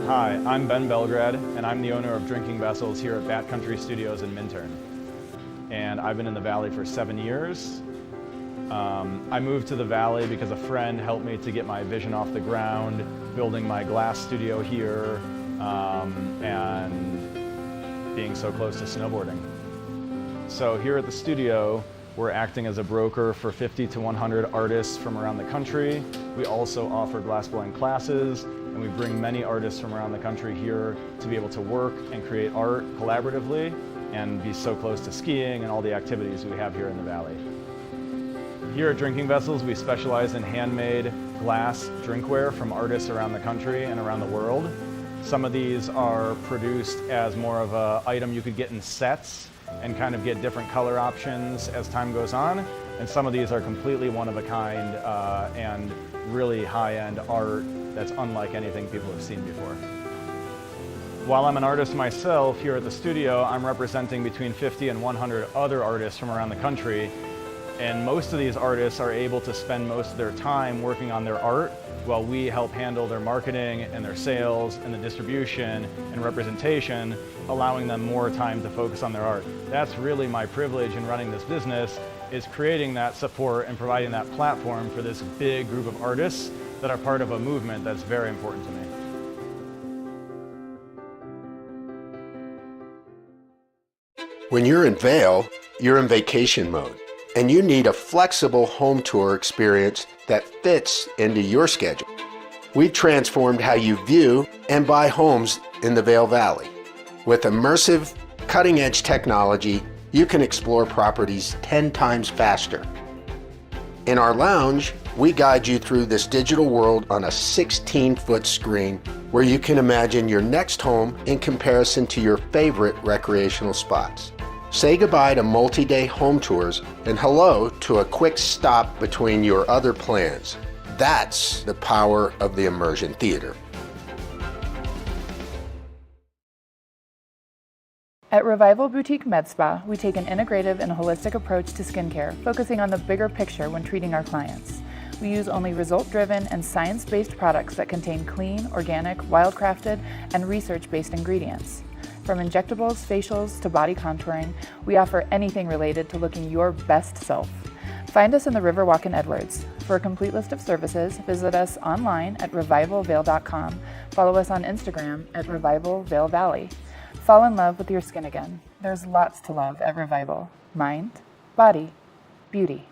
Hi, I'm Ben Belgrad, and I'm the owner of Drinking Vessels here at Bat Country Studios in Minturn. And I've been in the Valley for 7 years. I moved to the Valley because a friend helped me to get my vision off the ground, building my glass studio here, and being so close to snowboarding. So here at the studio, we're acting as a broker for 50 to 100 artists from around the country. We also offer glassblowing classes, and we bring many artists from around the country here to be able to work and create art collaboratively and be so close to skiing and all the activities we have here in the Valley. Here at Drinking Vessels, we specialize in handmade glass drinkware from artists around the country and around the world. Some of these are produced as more of an item you could get in sets and kind of get different color options as time goes on. And some of these are completely one of a kind and really high-end art that's unlike anything people have seen before. While I'm an artist myself here at the studio, I'm representing between 50 and 100 other artists from around the country. And most of these artists are able to spend most of their time working on their art while we help handle their marketing and their sales and the distribution and representation, allowing them more time to focus on their art. That's really my privilege in running this business, is creating that support and providing that platform for this big group of artists that are part of a movement that's very important to me. When you're in Vail, you're in vacation mode and you need a flexible home tour experience that fits into your schedule. We've transformed how you view and buy homes in the Vail Valley. With immersive, cutting-edge technology, you can explore properties 10 times faster. In our lounge, we guide you through this digital world on a 16-foot screen where you can imagine your next home in comparison to your favorite recreational spots. Say goodbye to multi-day home tours and hello to a quick stop between your other plans. That's the power of the Immersion Theater. At Revival Boutique Med Spa, we take an integrative and holistic approach to skincare, focusing on the bigger picture when treating our clients. We use only result-driven and science-based products that contain clean, organic, wild-crafted, and research-based ingredients. From injectables, facials, to body contouring, we offer anything related to looking your best self. Find us in the Riverwalk in Edwards. For a complete list of services, visit us online at revivalvail.com. Follow us on Instagram at Revival Vail Valley. Fall in love with your skin again. There's lots to love at Revival. Mind, body, beauty.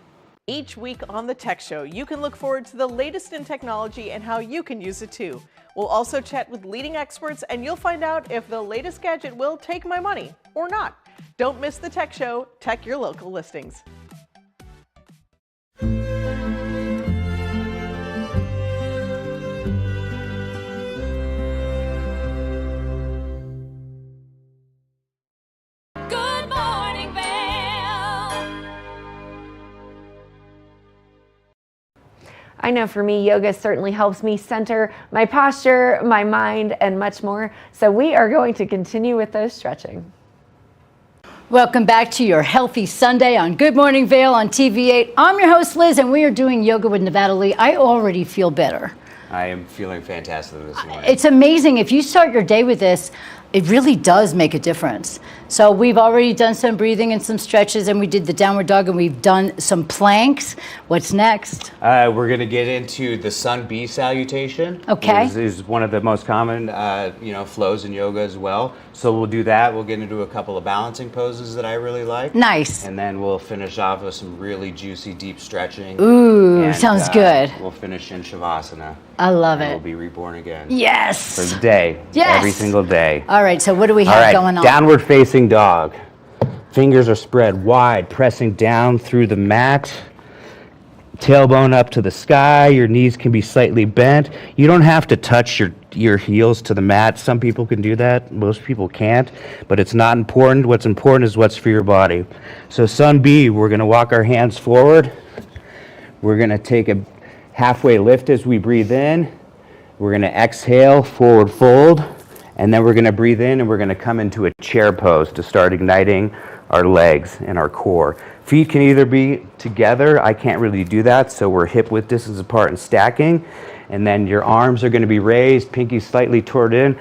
Each week on The Tech Show, you can look forward to the latest in technology and how you can use it too. We'll also chat with leading experts and you'll find out if the latest gadget will take my money or not. Don't miss The Tech Show. Tech your local listings. Good morning, Vail. I know for me, yoga certainly helps me center my posture, my mind, and much more. So we are going to continue with those stretching. Welcome back to your Healthy Sunday on Good Morning Vail on TV8. I'm your host, Liz, and we are doing yoga with Nevada Lee. I already feel better. I am feeling fantastic this morning. It's amazing. If you start your day with this, it really does make a difference. So we've already done some breathing and some stretches, and we did the downward dog, and we've done some planks. What's next? We're going to get into the Sun B salutation. Okay. This is one of the most common, flows in yoga as well. So we'll do that. We'll get into a couple of balancing poses that I really like. Nice. And then we'll finish off with some really juicy, deep stretching. Ooh, And, sounds good. We'll finish in Shavasana. I love And it. we'll be reborn again. Yes. For the day. Yes. Every single day. All right, so what do we have All right, going on? downward facing dog. Fingers are spread wide, pressing down through the mat. Tailbone up to the sky. Your knees can be slightly bent. You don't have to touch your heels to the mat. Some people can do that. Most people can't, but it's not important. What's important is what's for your body. So Sun B, we're going to walk our hands forward. We're going to take a halfway lift as we breathe in. We're going to exhale, forward fold. And then we're going to breathe in and we're going to come into a chair pose to start igniting our legs and our core. Feet can either be together. I can't really do that, so we're hip width distance apart and stacking. And then your arms are going to be raised, pinky slightly toward in.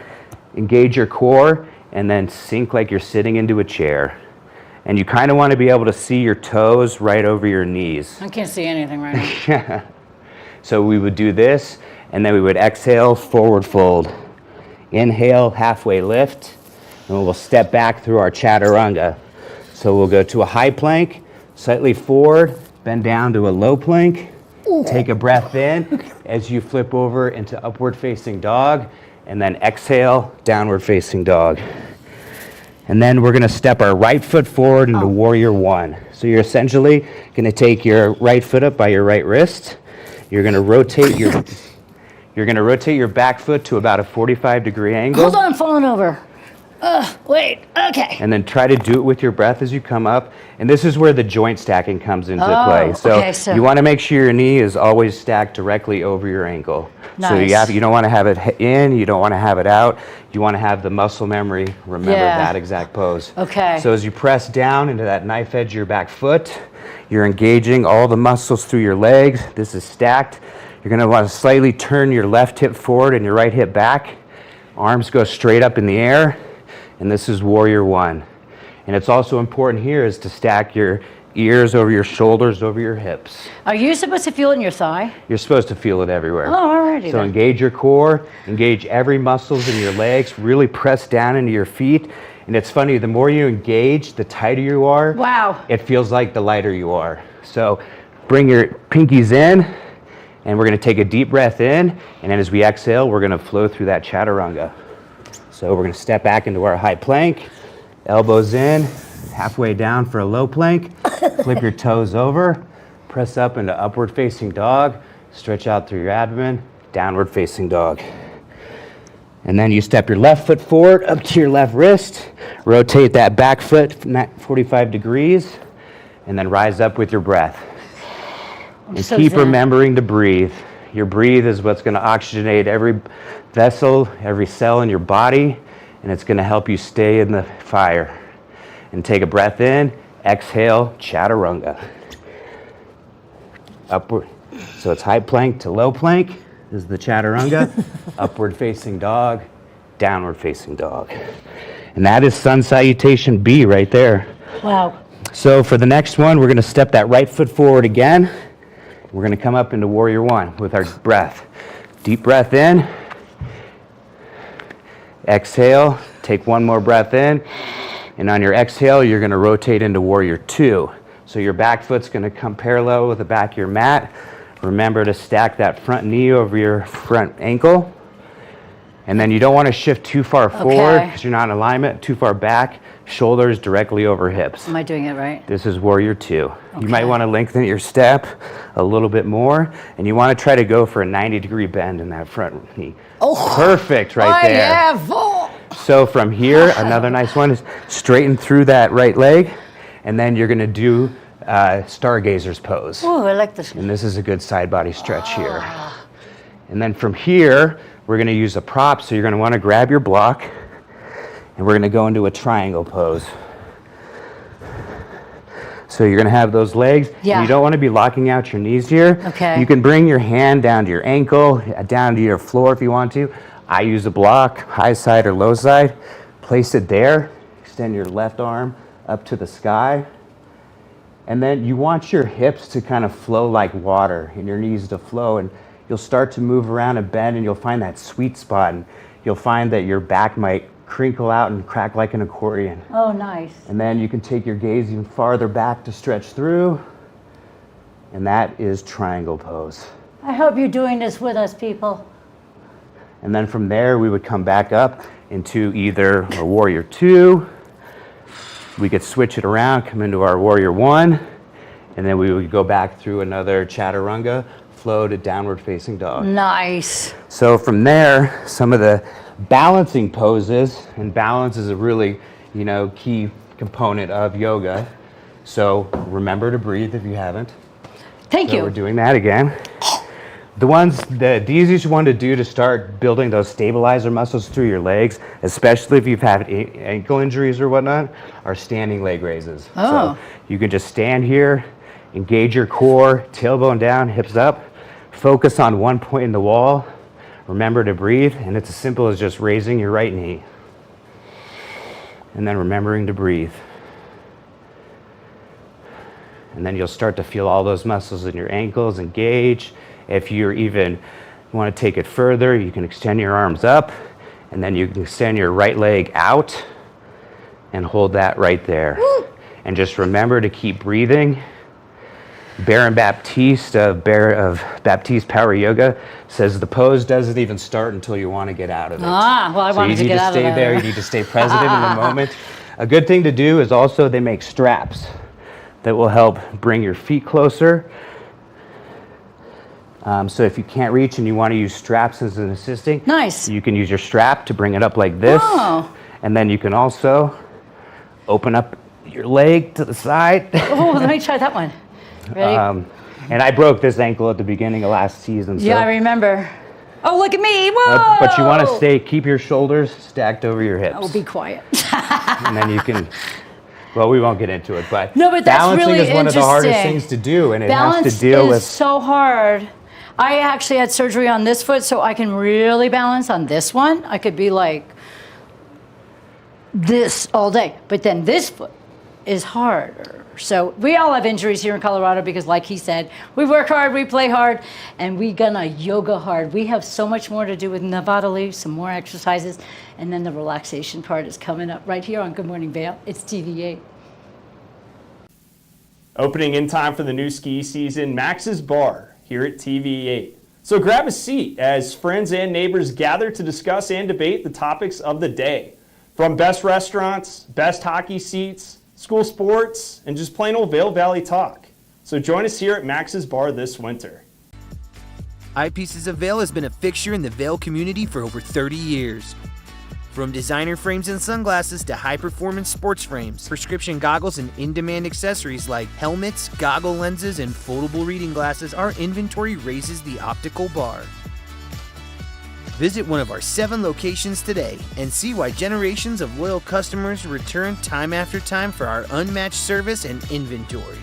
Engage your core and then sink like you're sitting into a chair. And you kind of want to be able to see your toes right over your knees. I can't see anything right now. So we would do this and then we would exhale, forward fold. Inhale, halfway lift, and we'll step back through our chaturanga. So we'll go to a high plank, slightly forward, bend down to a low plank, take a breath in as you flip over into upward facing dog, and then exhale, downward facing dog. And then we're gonna step our right foot forward into warrior one. So you're essentially gonna take your right foot up by your right wrist. You're gonna rotate your back foot to about a 45-degree angle. Hold on, I'm falling over. Wait, okay. And then try to do it with your breath as you come up. And this is where the joint stacking comes into play. So you want to make sure your knee is always stacked directly over your ankle. Nice. So you don't want to have it in, you don't want to have it out. You want to have the muscle memory remember that exact pose. Okay. So as you press down into that knife edge of your back foot, you're engaging all the muscles through your legs. This is stacked. You're going to want to slightly turn your left hip forward and your right hip back. Arms go straight up in the air. And this is warrior one. And it's also important here is to stack your ears over your shoulders, over your hips. Are you supposed to feel it in your thigh? You're supposed to feel it everywhere. Oh, alrighty So then. engage your core, engage every muscles in your legs, really press down into your feet, And it's funny, the more you engage, the tighter you are. Wow. It feels like the lighter you are. So bring your pinkies in, and we're gonna take a deep breath in, and then as we exhale, we're gonna flow through that chaturanga. So we're gonna step back into our high plank, elbows in, halfway down for a low plank, flip your toes over, press up into upward facing dog, stretch out through your abdomen, downward facing dog. And then you step your left foot forward up to your left wrist, rotate that back foot 45 degrees, and then rise up with your breath. And so keep zen. remembering to breathe. Your breathe is what's going to oxygenate every vessel, every cell in your body, and it's going to help you stay in the fire. And take a breath in, exhale, chaturanga. Upward. So it's high plank to low plank is the chaturanga, upward facing dog, downward facing dog. And that is sun salutation B right there. Wow. So for the next one, we're going to step that right foot forward again. We're going to come up into warrior one with our breath. Deep breath in. Exhale. Take one more breath in. And on your exhale, you're going to rotate into warrior two. So your back foot's going to come parallel with the back of your mat. Remember to stack that front knee over your front ankle. And then you don't want to shift too far forward because you're not in alignment. Too far back, shoulders directly over hips. Am I doing it right? This is warrior two. You might want to lengthen your step a little bit more, and you want to try to go for a 90-degree bend in that front knee. Oh, perfect right there. Yeah, so from here, another nice one is straighten through that right leg, and then you're going to do stargazer's pose. Oh, I like this. And this is a good side body stretch here. And then from here, we're going to use a prop, so you're going to want to grab your block, and we're going to go into a triangle pose. So you're going to have those legs. Yeah. And you don't want to be locking out your knees here. Okay. You can bring your hand down to your ankle, down to your floor if you want to. I use a block, high side or low side. Place it there. Extend your left arm up to the sky. And then you want your hips to kind of flow like water and your knees to flow. And you'll start to move around and bend, and you'll find that sweet spot. And you'll find that your back might crinkle out and crack like an accordion. Oh, nice. And then you can take your gaze even farther back to stretch through. And that is triangle pose. I hope you're doing this with us, people. And then from there, we would come back up into either a warrior two. We could switch it around, come into our warrior one, and then we would go back through another chaturanga, flow to downward facing dog. Nice. So from there, some of the balancing poses, and balance is a really, key component of yoga. So remember to breathe if you haven't. Thank you. We're doing that again. The easiest one to do to start building those stabilizer muscles through your legs, especially if you've had ankle injuries or whatnot, are standing leg raises. Oh. So you can just stand here, engage your core, tailbone down, hips up, focus on one point in the wall, remember to breathe, and it's as simple as just raising your right knee. And then remembering to breathe. And then you'll start to feel all those muscles in your ankles engage. If you want to take it further, you can extend your arms up, and then you can extend your right leg out and hold that right there. And just remember to keep breathing. Baron Baptiste of Baptiste Power Yoga says the pose doesn't even start until you want to get out of it. Well, I wanted to get out of it. So you need to stay there. You need to stay present in the moment. A good thing to do is also they make straps that will help bring your feet closer. So if you can't reach and you want to use straps as an assisting, nice. You can use your strap to bring it up like this. Oh. And then you can also open up your leg to the side. Oh, let me try that one. Ready? And I broke this ankle at the beginning of last season. Yeah, I remember. Oh, look at me. Whoa! But you want to keep your shoulders stacked over your hips. I will be quiet. And then you can, well, we won't get into it, but, no, but that's balancing really is one of the hardest things to do, and it has to deal with. Balance is so hard. I actually had surgery on this foot, so I can really balance on this one. I could be like this all day, but then this foot, is harder. So we all have injuries here in Colorado because, like he said, we work hard, we play hard, and we gonna yoga hard. We have so much more to do with Nevada Leaf, some more exercises, and then the relaxation part is coming up right here on Good Morning Vail. It's TV8. Opening in time for the new ski season, Max's Bar here at TV8. So grab a seat as friends and neighbors gather to discuss and debate the topics of the day. From best restaurants, best hockey seats, school sports, and just plain old Vail Valley talk. So join us here at Max's Bar this winter. Eyepieces of Vail has been a fixture in the Vail community for over 30 years. From designer frames and sunglasses to high-performance sports frames, prescription goggles, and in-demand accessories like helmets, goggle lenses, and foldable reading glasses, our inventory raises the optical bar. Visit one of our 7 locations today and see why generations of loyal customers return time after time for our unmatched service and inventory.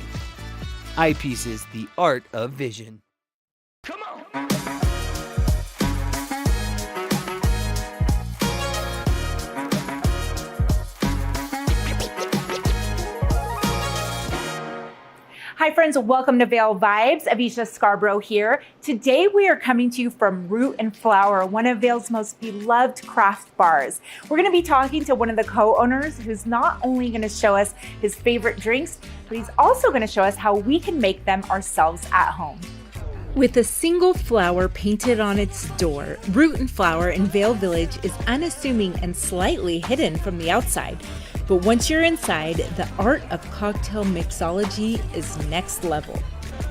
Eyepieces, the art of vision. Come on! Hi friends, welcome to Vail Vibes. Avisha Scarborough here. Today we are coming to you from Root and Flower, one of Vail's most beloved craft bars. We're gonna be talking to one of the co-owners who's not only gonna show us his favorite drinks, but he's also gonna show us how we can make them ourselves at home. With a single flower painted on its door, Root and Flower in Vail Village is unassuming and slightly hidden from the outside. But once you're inside, the art of cocktail mixology is next level.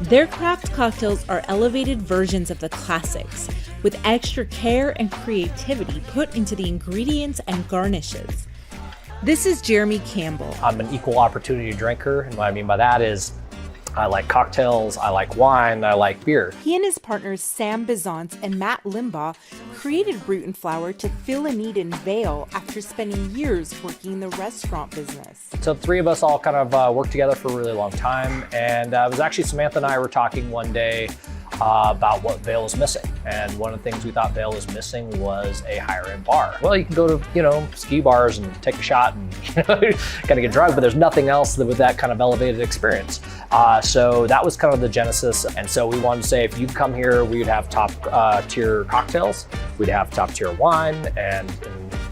Their craft cocktails are elevated versions of the classics, with extra care and creativity put into the ingredients and garnishes. This is Jeremy Campbell. I'm an equal opportunity drinker, and what I mean by that is I like cocktails, I like wine, I like beer. He and his partners Sam Bizant and Matt Limbaugh created Root and Flower to fill a need in Vail after spending years working in the restaurant business. So the three of us all kind of worked together for a really long time, and it was actually Samantha and I were talking one day about what Vail was missing. And one of the things we thought Vail was missing was a higher end bar. Well, you can go to, ski bars and take a shot and kind of get drunk, but there's nothing else with that kind of elevated experience. So that was kind of the genesis. And so we wanted to say, if you come here, we'd have top tier cocktails, we'd have top tier wine, and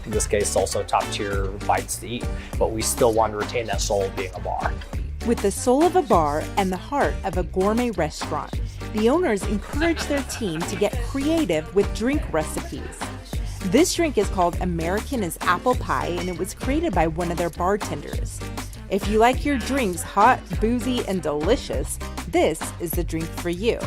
in this case, also top tier bites to eat. But we still wanted to retain that soul of being a bar. With the soul of a bar and the heart of a gourmet restaurant, the owners encourage their team to get creative with drink recipes. This drink is called American is Apple Pie, and it was created by one of their bartenders. If you like your drinks hot, boozy, and delicious, this is the drink for you.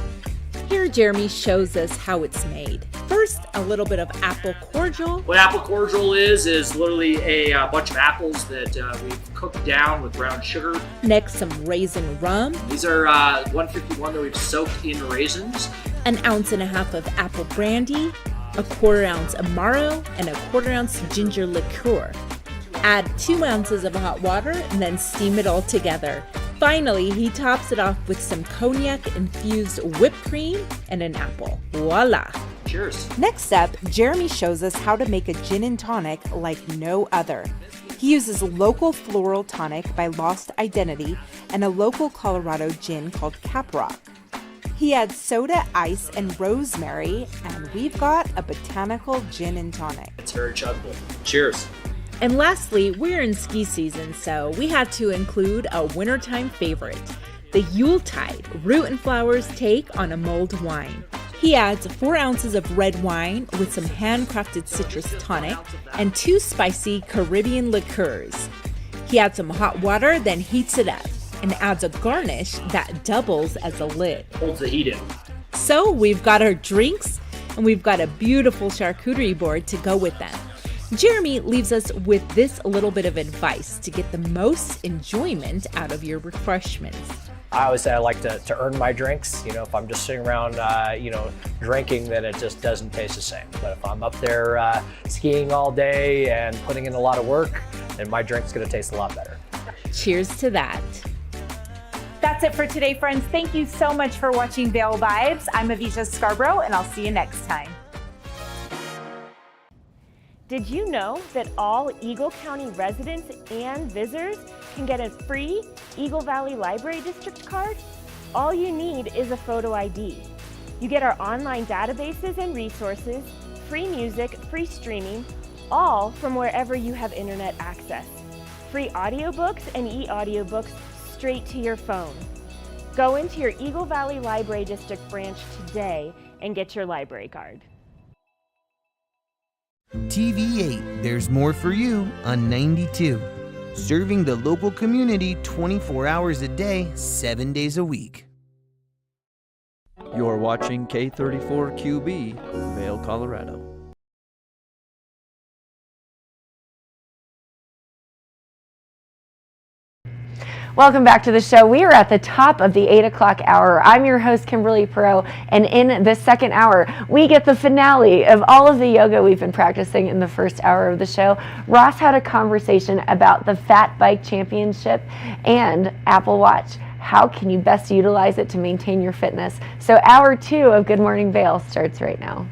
Here Jeremy shows us how it's made. First, a little bit of apple cordial. What apple cordial is literally a bunch of apples that we've cooked down with brown sugar. Next, some raisin rum. These are 151 that we've soaked in raisins. An 1.5 ounces of apple brandy, a 1/4 ounce Amaro, and a 1/4 ounce ginger liqueur. Add 2 ounces of hot water and then steam it all together. Finally, he tops it off with some cognac-infused whipped cream and an apple. Voila! Cheers. Next up, Jeremy shows us how to make a gin and tonic like no other. He uses local floral tonic by Lost Identity and a local Colorado gin called Caprock. He adds soda, ice, and rosemary, and we've got a botanical gin and tonic. It's very chuggable. Cheers. And lastly, we're in ski season, so we had to include a wintertime favorite, the Yuletide, Root and Flower's take on a mulled wine. He adds 4 ounces of red wine with some handcrafted citrus tonic and 2 spicy Caribbean liqueurs. He adds some hot water, then heats it up and adds a garnish that doubles as a lid. Holds the heat in. So we've got our drinks and we've got a beautiful charcuterie board to go with them. Jeremy leaves us with this little bit of advice to get the most enjoyment out of your refreshments. I always say I like to earn my drinks. If I'm just sitting around, drinking, then it just doesn't taste the same. But if I'm up there skiing all day and putting in a lot of work, then my drink's gonna taste a lot better. Cheers to that. That's it for today, friends. Thank you so much for watching Vail Vibes. I'm Avisha Scarborough, and I'll see you next time. Did you know that all Eagle County residents and visitors can get a free Eagle Valley Library District card, all you need is a photo ID. You get our online databases and resources, free music, free streaming, all from wherever you have internet access. Free audiobooks and e-audiobooks straight to your phone. Go into your Eagle Valley Library District branch today and get your library card. TV8, there's more for you on 92. Serving the local community 24 hours a day, 7 days a week. You're watching K34QB, Vail, Colorado. Welcome back to the show. We are at the top of the 8 o'clock hour. I'm your host, Kimberly Perot, and in this second hour, we get the finale of all of the yoga we've been practicing in the first hour of the show. Ross had a conversation about the Fat Bike Championship and Apple Watch. How can you best utilize it to maintain your fitness? So hour 2 of Good Morning Vail starts right now.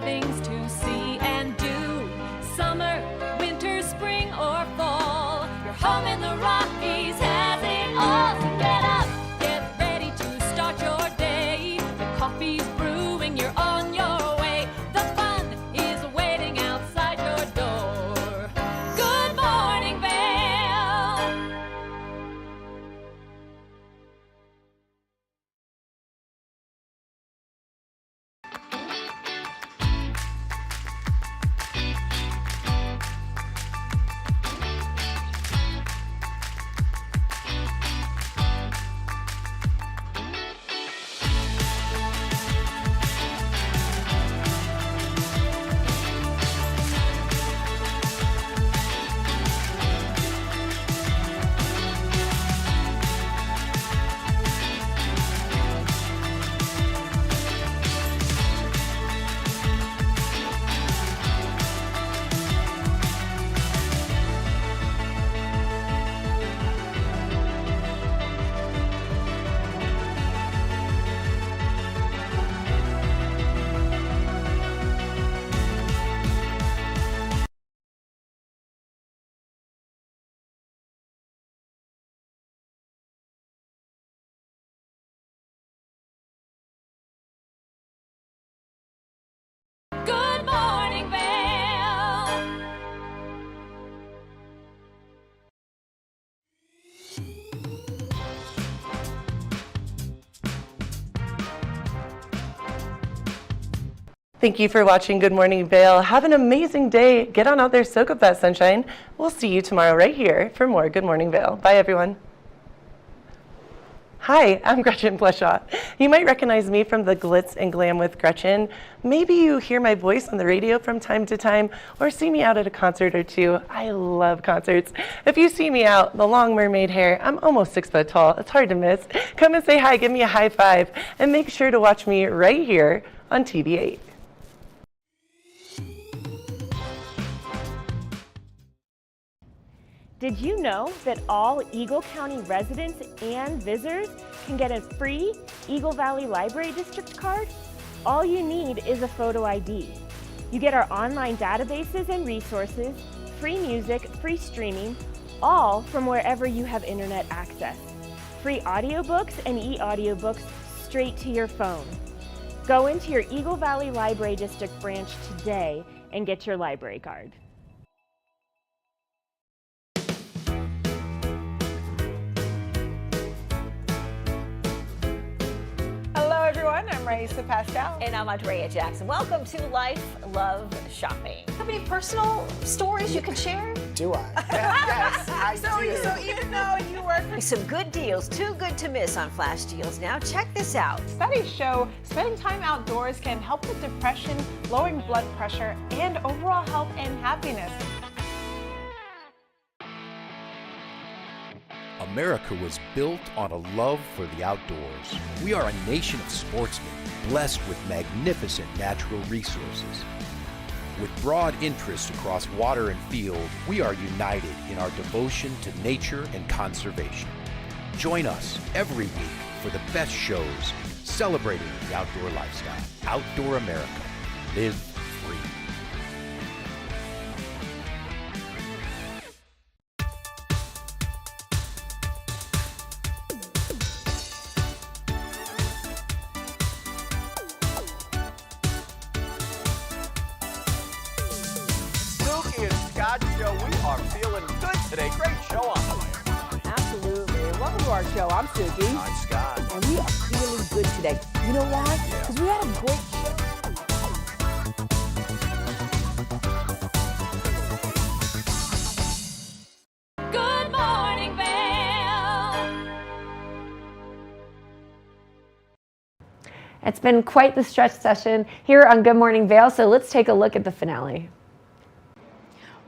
Things to see and do. Summer, winter, spring, or fall. Your home in the Rockies has it all. So get up, get ready to start your day. The coffee's brewing, you're on your way. The fun is waiting outside your door. Good morning, Vail. Good morning, Vail. Thank you for watching Good Morning Vail. Have an amazing day. Get on out there, soak up that sunshine. We'll see you tomorrow right here for more Good Morning Vail. Bye, everyone. Hi, I'm Gretchen Bleshaw. You might recognize me from the Glitz and Glam with Gretchen. Maybe you hear my voice on the radio from time to time or see me out at a concert or two. I love concerts. If you see me out, the long mermaid hair, I'm almost 6 foot tall. It's hard to miss. Come and say hi, give me a high five, and make sure to watch me right here on TV8. Did you know that all Eagle County residents and visitors can get a free Eagle Valley Library District card? All you need is a photo ID. You get our online databases and resources, free music, free streaming, all from wherever you have internet access. Free audiobooks and e-audiobooks straight to your phone. Go into your Eagle Valley Library District branch today and get your library card. Hello everyone, I'm Raisa Pascal. And I'm Andrea Jackson. Welcome to Life, Love, Shopping. Have any personal stories you can share? Do I? Yes, I do. So even though you work for Some good deals, too good to miss on Flash Deals. Now check this out. studies show spending time outdoors can help with depression, lowering blood pressure, and overall health and happiness. America was built on a love for the outdoors. We are a nation of sportsmen, blessed with magnificent natural resources. With broad interests across water and field, we are united in our devotion to nature and conservation. Join us every week for the best shows celebrating the outdoor lifestyle. Outdoor America. Live free. Spooky and Scott Show. We are feeling good today. Great show on the way. Absolutely. And welcome to our show. I'm Suki. I'm Scott. And we are feeling good today. You know why? Because we had a great show. Good morning, Vail. It's been quite the stretch session here on Good Morning Vail, so let's take a look at the finale.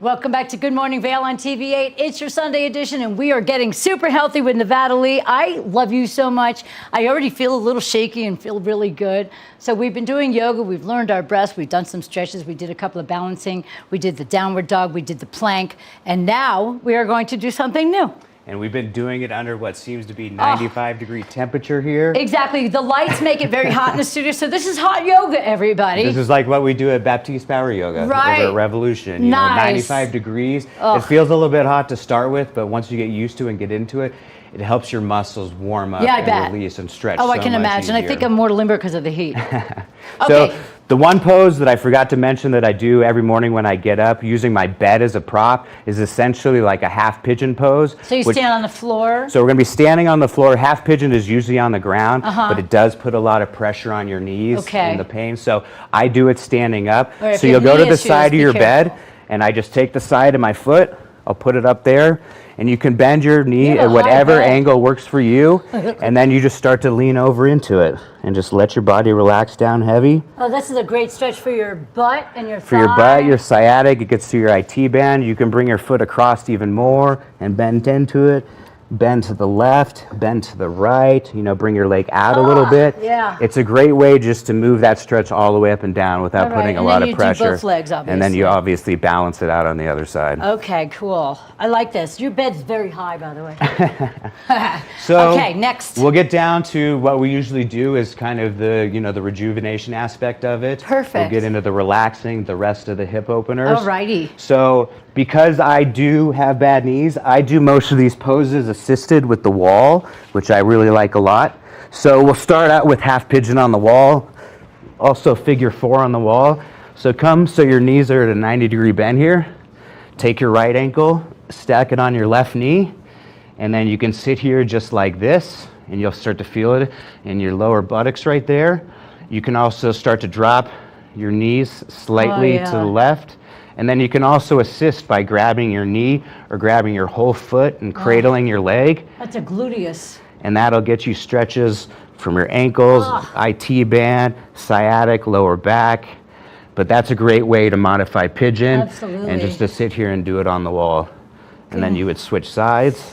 Welcome back to Good Morning Vail on TV8. It's your Sunday edition, and we are getting super healthy with Nevada Lee. I love you so much. I already feel a little shaky and feel really good. So we've been doing yoga. We've learned our breaths. We've done some stretches. We did a couple of balancing. We did the downward dog. We did the plank. And now we are going to do something new. And we've been doing it under what seems to be 95-degree temperature here. Exactly. The lights make it very hot in the studio. So this is hot yoga, everybody. This is like what we do at Baptiste Power Yoga Right. over at Revolution. You know, Nice. 95 degrees. Ugh. It feels a little bit hot to start with, but once you get used to it and get into it, it helps your muscles warm up Yeah, I and bet. release and stretch. Oh, I so can much imagine. I easier. think I'm more limber because of the heat. So Okay. the one pose that I forgot to mention that I do every morning when I get up, using my bed as a prop, is essentially like a half pigeon pose. So you stand on the floor. So we're going to be standing on the floor. Half pigeon is usually on the ground, Uh-huh. but it does put a lot of pressure on your knees Okay. and the pain. So I do it standing up. All right, if So you you'll have go to knee the issues, side of be your careful. bed, and I just take the side of my foot. I'll put it up there, and you can bend your knee You have at a high whatever bed. angle works for you, and then you just start to lean over into it and just let your body relax down heavy. Oh, this is a great stretch for your butt and your For your butt, your sciatic, it gets to your IT band. You can bring your foot across even more and bend into it. Bend to the left, bend to the right, you know, bring your leg out a little bit. yeah. It's a great way just to move that stretch all the way up and down without All right, putting a and lot then of you do pressure. both legs, And then you obviously balance it out on the other side. Okay, cool. I like this. Your bed's very high, by the way. So okay, next. we'll get down to what we usually do is kind of the, you know, the rejuvenation aspect of it. Perfect. We'll get into the relaxing, the rest of the hip openers. Alrighty. So because I do have bad knees, I do most of these poses assisted with the wall, which I really like a lot. So we'll start out with half pigeon on the wall, also figure 4 on the wall. So come so your knees are at a 90-degree bend here. Take your right ankle, stack it on your left knee, and then you can sit here just like this, and you'll start to feel it in your lower buttocks right there. You can also start to drop your knees slightly to the left. And then you can also assist by grabbing your knee or grabbing your whole foot and cradling your leg. That's a gluteus. And that'll get you stretches from your ankles, IT band, sciatic, lower back. But that's a great way to modify pigeon. Absolutely. And just to sit here and do it on the wall. And then you would switch sides,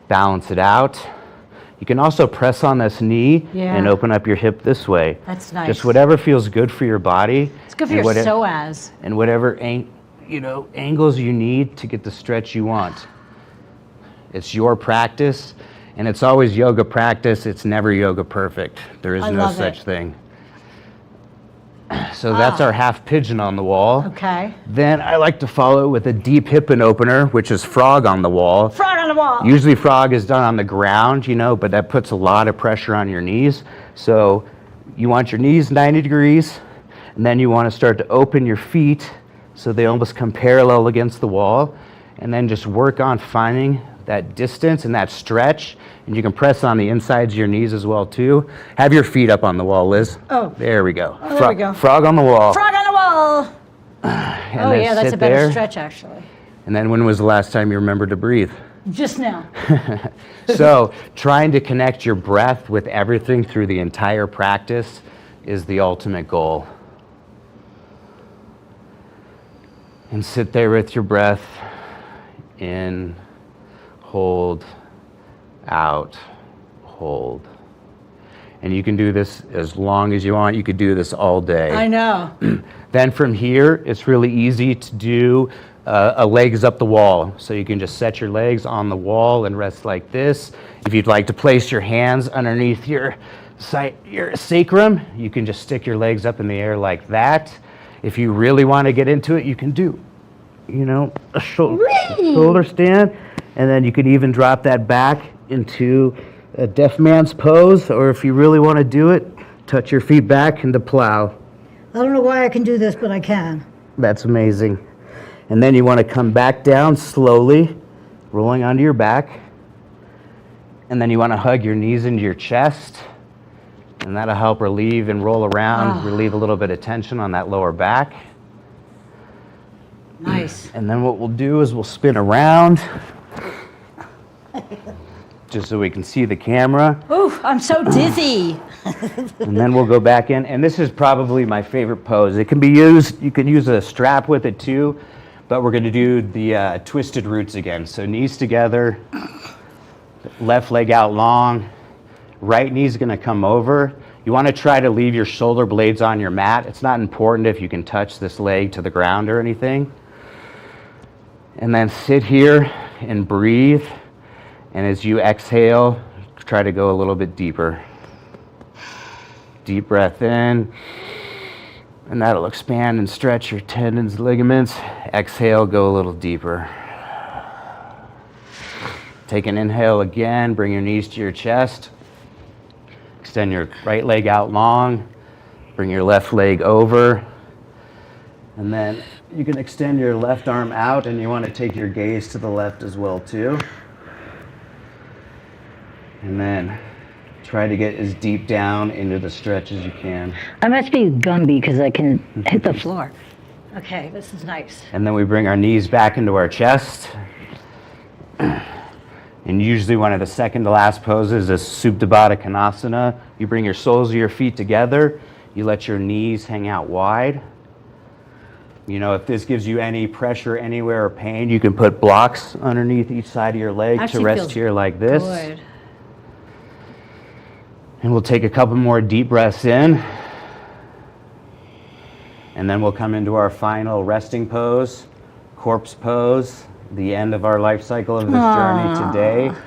balance it out. You can also press on this knee and open up your hip this way. That's nice. Just whatever feels good for your body. It's good for your psoas. And whatever angles you need to get the stretch you want. It's your practice, and it's always yoga practice. It's never yoga perfect. There is I no love such it. thing. So that's our half pigeon on the wall. Okay. Then I like to follow it with a deep hip and opener, which is frog on the wall. Frog on the wall. Usually frog is done on the ground, you know, but that puts a lot of pressure on your knees. So you want your knees 90 degrees, and then you want to start to open your feet so they almost come parallel against the wall, and then just work on finding that distance and that stretch. And you can press on the insides of your knees as well too. Have your feet up on the wall, Liz. Oh. There we go. Oh, there we go. Frog on the wall. Frog on the wall. And Oh then yeah, that's sit a better there. stretch actually. And then when was the last time you remembered to breathe? Just now. So trying to connect your breath with everything through the entire practice is the ultimate goal. And sit there with your breath in, hold, out, hold. And you can do this as long as you want. You could do this all day. I know. Then from here, it's really easy to do a legs up the wall. So you can just set your legs on the wall and rest like this. If you'd like to place your hands underneath your sacrum, you can just stick your legs up in the air like that. If you really want to get into it, you can do, a shoulder stand. And then you could even drop that back into a deaf man's pose, or if you really want to do it, touch your feet back into plow. I don't know why I can do this, but I can. That's amazing. And then you want to come back down slowly, rolling onto your back. And then you want to hug your knees into your chest. And that'll help relieve and roll around, relieve a little bit of tension on that lower back. Nice. And then what we'll do is we'll spin around, just so we can see the camera. Ooh, I'm so dizzy. And then we'll go back in. And this is probably my favorite pose. It can be used, you can use a strap with it too, but we're going to do the twisted roots again. So knees together, left leg out long, right knee's going to come over. You want to try to leave your shoulder blades on your mat. It's not important if you can touch this leg to the ground or anything. And then sit here and breathe. And as you exhale, try to go a little bit deeper. Deep breath in. And that'll expand and stretch your tendons, ligaments. Exhale, go a little deeper. Take an inhale again. Bring your knees to your chest. Extend your right leg out long. Bring your left leg over. And then you can extend your left arm out, and you want to take your gaze to the left as well too. And then try to get as deep down into the stretch as you can. I must be Gumby because I can hit the floor. Okay, this is nice. And then we bring our knees back into our chest. And usually one of the second to last poses is Supta Baddha Konasana. You bring your soles of your feet together. You let your knees hang out wide. If this gives you any pressure anywhere or pain, you can put blocks underneath each side of your leg to rest here like this. Good. And we'll take a couple more deep breaths in. And then we'll come into our final resting pose, corpse pose, the end of our life cycle of this journey today.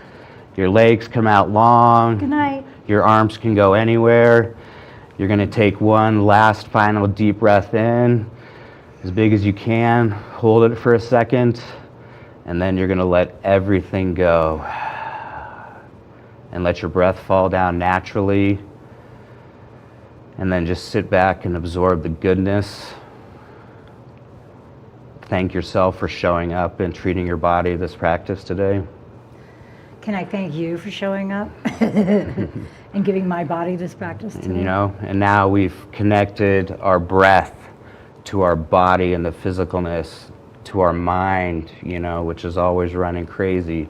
Your legs come out long. Good night. Your arms can go anywhere. You're going to take one last final deep breath in, as big as you can. Hold it for a second, and then you're going to let everything go. And let your breath fall down naturally. And then just sit back and absorb the goodness. Thank yourself for showing up and treating your body this practice today. Can I thank you for showing up and giving my body this practice today? And now we've connected our breath to our body and the physicalness, to our mind, which is always running crazy.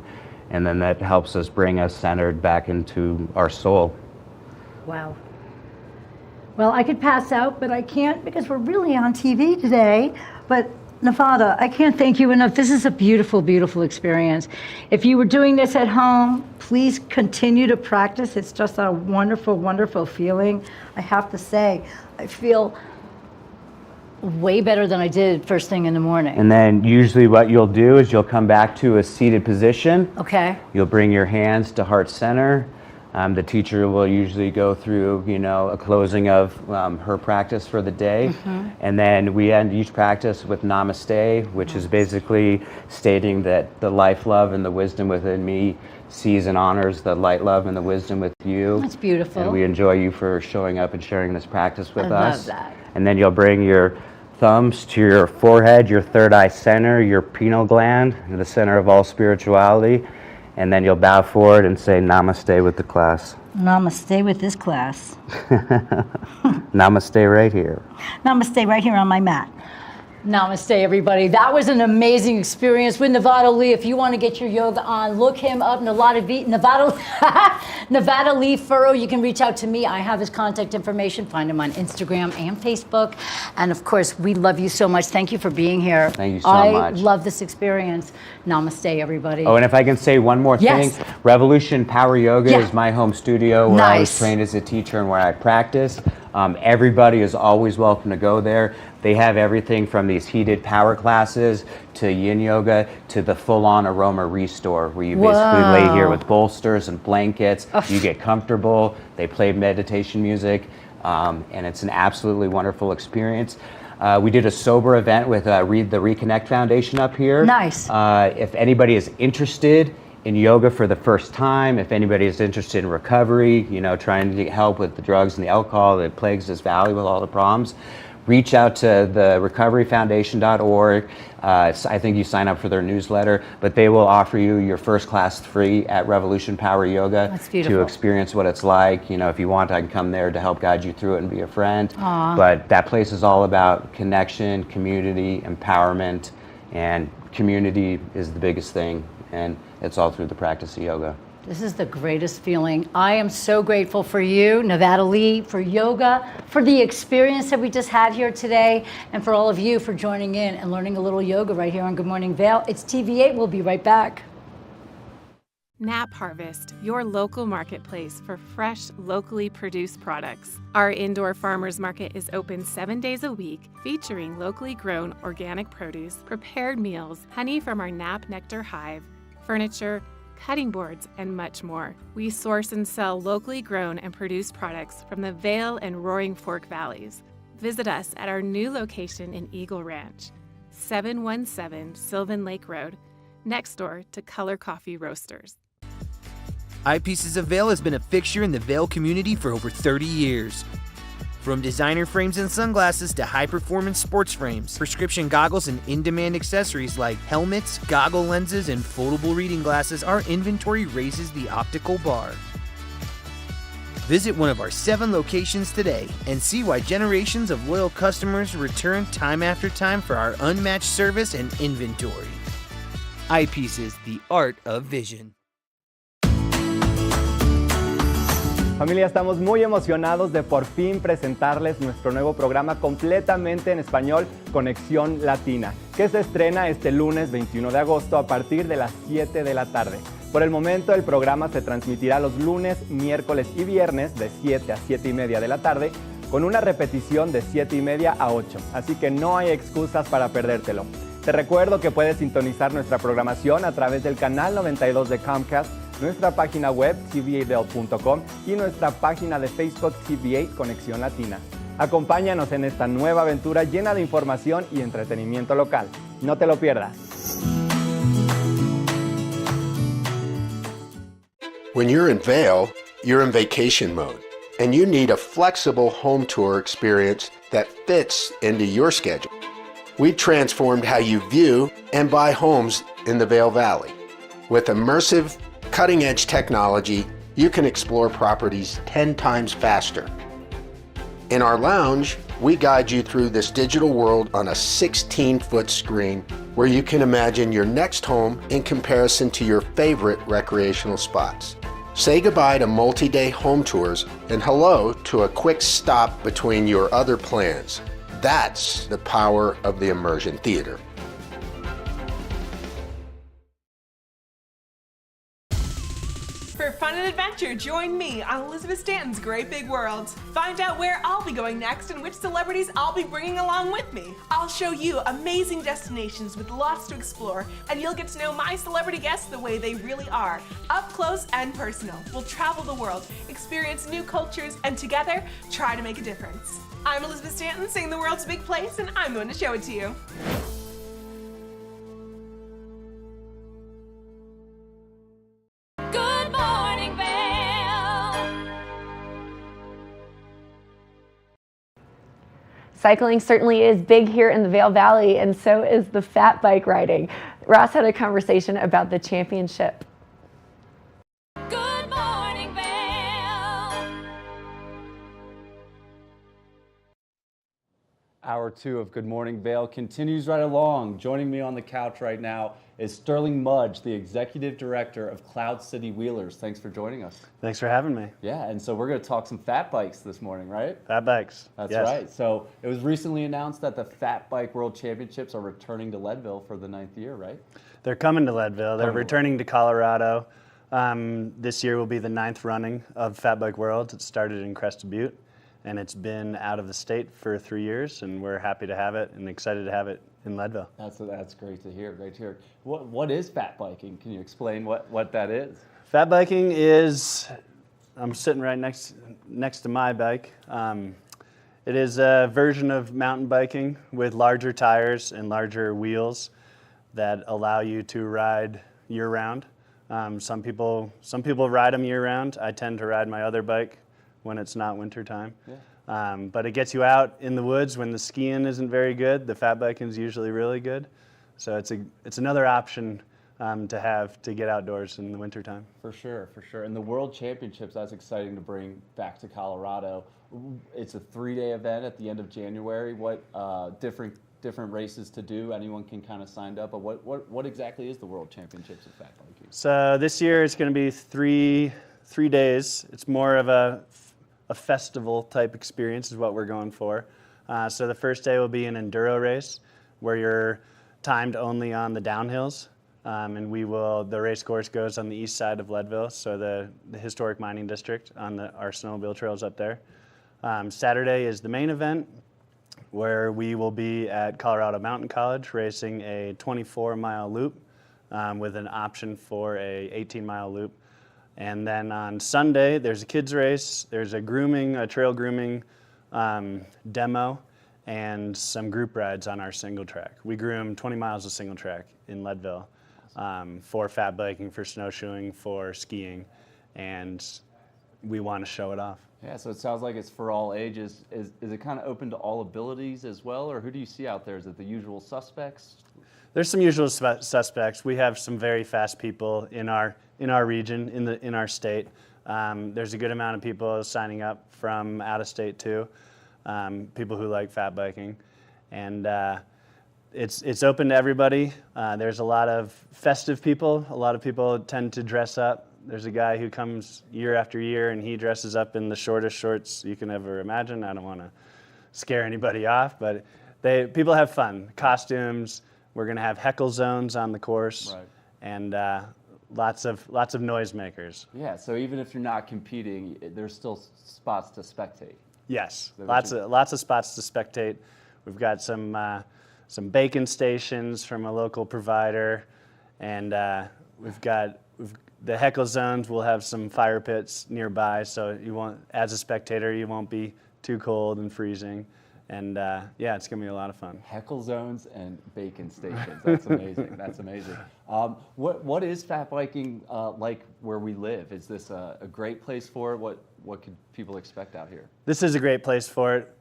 And then that helps us bring us centered back into our soul. Wow. Well, I could pass out, but I can't because we're really on TV today. But Nevada, I can't thank you enough. This is a beautiful, beautiful experience. If you were doing this at home, please continue to practice. It's just a wonderful, wonderful feeling. I have to say, I feel way better than I did first thing in the morning. And then usually what you'll do is you'll come back to a seated position. Okay. You'll bring your hands to heart center. The teacher will usually go through, a closing of her practice for the day. And then we end each practice with Namaste, which is basically stating that the life, love, and the wisdom within me sees and honors the light, love, and the wisdom with you. That's beautiful. And we enjoy you for showing up and sharing this practice with us. I love that. And then you'll bring your thumbs to your forehead, your third eye center, your pineal gland, the center of all spirituality. And then you'll bow forward and say Namaste with the class. Namaste with this class. Namaste right here. Namaste right here on my mat. Namaste, everybody. That was an amazing experience with Nevada Lee. If you want to get your yoga on, look him up, Nevada Lee Furrow. You can reach out to me. I have his contact information. Find him on Instagram and Facebook. And of course, we love you so much. Thank you for being here. Thank you so I much. love this experience. Namaste, everybody. Oh, and if I can say one more thing, Yes. Revolution Power Yoga is my home studio where I was Nice. trained as a teacher and where I practice. Everybody is always welcome to go there. They have everything from these heated power classes to yin yoga to the full-on aroma restore where you basically lay here with bolsters and blankets. You get comfortable. They play meditation music, and it's an absolutely wonderful experience. We did a sober event with the Reconnect Foundation up here. Nice. If anybody is interested in yoga for the first time, if anybody is interested in recovery, trying to get help with the drugs and the alcohol that plagues this valley with all the problems, reach out to the recoveryfoundation.org. I think you sign up for their newsletter, but they will offer you your first class free at Revolution Power Yoga. That's beautiful. To experience what it's like. If you want, I can come there to help guide you through it and be a friend. Aw. But that place is all about connection, community, empowerment, and community is the biggest thing. And it's all through the practice of yoga. This is the greatest feeling. I am so grateful for you, Nevada Lee, for yoga, for the experience that we just had here today, and for all of you for joining in and learning a little yoga right here on Good Morning Vail. It's TV8. We'll be right back. Nap Harvest, your local marketplace for fresh, locally produced products. Our indoor farmers market is open 7 days a week, featuring locally grown organic produce, prepared meals, honey from our Nap Nectar hive, furniture, cutting boards, and much more. We source and sell locally grown and produced products from the Vail and Roaring Fork Valleys. Visit us at our new location in Eagle Ranch, 717 Sylvan Lake Road, next door to Color Coffee Roasters. Eyepieces of Vail has been a fixture in the Vail community for over 30 years. From designer frames and sunglasses to high-performance sports frames, prescription goggles and in-demand accessories like helmets, goggle lenses, and foldable reading glasses, our inventory raises the optical bar. Visit one of our 7 locations today and see why generations of loyal customers return time after time for our unmatched service and inventory. Eyepieces, the art of vision. Familia, estamos muy emocionados de por fin presentarles nuestro nuevo programa completamente en español, Conexión Latina, que se estrena este lunes 21 de agosto a partir de las 7 de la tarde. Por el momento, el programa se transmitirá los lunes, miércoles y viernes de 7 a 7 y media de la tarde, con una repetición de 7 y media a 8, así que no hay excusas para perdértelo. Te recuerdo que puedes sintonizar nuestra programación a través del canal 92 de Comcast, nuestra página web tv8vail.com y nuestra página de Facebook TV8 Conexión Latina. Acompáñanos en esta nueva aventura llena de información y entretenimiento local. No te lo pierdas. When you're in Vail, you're in vacation mode, and you need a flexible home tour experience that fits into your schedule. We've transformed how you view and buy homes in the Vail Valley. With immersive, cutting-edge technology, you can explore properties 10 times faster. In our lounge, we guide you through this digital world on a 16-foot screen where you can imagine your next home in comparison to your favorite recreational spots. Say goodbye to multi-day home tours and hello to a quick stop between your other plans. That's the power of the immersion theater. For fun and adventure, join me on Elizabeth Stanton's Great Big World. Find out where I'll be going next and which celebrities I'll be bringing along with me. I'll show you amazing destinations with lots to explore, and you'll get to know my celebrity guests the way they really are, up close and personal. We'll travel the world, experience new cultures, and together, try to make a difference. I'm Elizabeth Stanton, saying the world's a big place, and I'm going to show it to you. Good morning, Vail. Cycling certainly is big here in the Vail Valley, and so is the fat bike riding. Ross had a conversation about the championship. Good morning, Vail. Hour 2 of Good Morning Vail continues right along. Joining me on the couch right now is Sterling Mudge, the Executive Director of Cloud City Wheelers. Thanks for joining us. Thanks for having me. Yeah, and so we're going to talk some fat bikes this morning, right? Fat bikes. That's yes. right. So it was recently announced that the Fat Bike World Championships are returning to Leadville for the 9th year, right? They're coming to Leadville. They're returning to Colorado. This year will be the 9th running of Fat Bike World. It started in Crested Butte, and it's been out of the state for 3 years, and we're happy to have it and excited to have it in Leadville. That's great to hear. Great to hear. What is fat biking? Can you explain what that is? Fat biking is, I'm sitting right next to my bike. It is a version of mountain biking with larger tires and larger wheels that allow you to ride year-round. Some people ride them year-round. I tend to ride my other bike when it's not winter time. Yeah. But it gets you out in the woods when the skiing isn't very good. The fat biking is usually really good. So it's another option to have to get outdoors in the wintertime. For sure. And the World Championships, that's exciting to bring back to Colorado. It's a 3-day event at the end of January. What different races to do? Anyone can kind of sign up, but what exactly is the World Championships of fat biking? So this year it's going to be three days. It's more of a festival type experience is what we're going for. So the first day will be an enduro race where you're timed only on the downhills. And the race course goes on the east side of Leadville, so the historic mining district on our snowmobile trails up there. Saturday is the main event where we will be at Colorado Mountain College racing a 24-mile loop with an option for a 18-mile loop. And then on Sunday, there's a kids race, there's a trail grooming demo, and some group rides on our single track. We groom 20 miles of single track in Leadville for fat biking, for snowshoeing, for skiing, and we want to show it off. Yeah, so it sounds like it's for all ages. Is it kind of open to all abilities as well, or who do you see out there? Is it the usual suspects? There's some usual suspects. We have some very fast people in our region, in our state. There's a good amount of people signing up from out of state too, people who like fat biking, and it's open to everybody. There's a lot of festive people. A lot of people tend to dress up. There's a guy who comes year after year, and he dresses up in the shortest shorts you can ever imagine. I don't want to scare anybody off, but people have fun. Costumes. We're going to have heckle zones on the course, right. And lots of noisemakers. Yeah, so even if you're not competing, there's still spots to spectate. Yes, lots of spots to spectate. We've got some bacon stations from a local provider, and we've got the heckle zones. We'll have some fire pits nearby, so as a spectator, you won't be too cold and freezing. And yeah, it's gonna be a lot of fun. Heckle zones and bacon stations. That's amazing. That's amazing. What is fat biking like where we live? Is this a great place for it? What could people expect out here? This is a great place for it.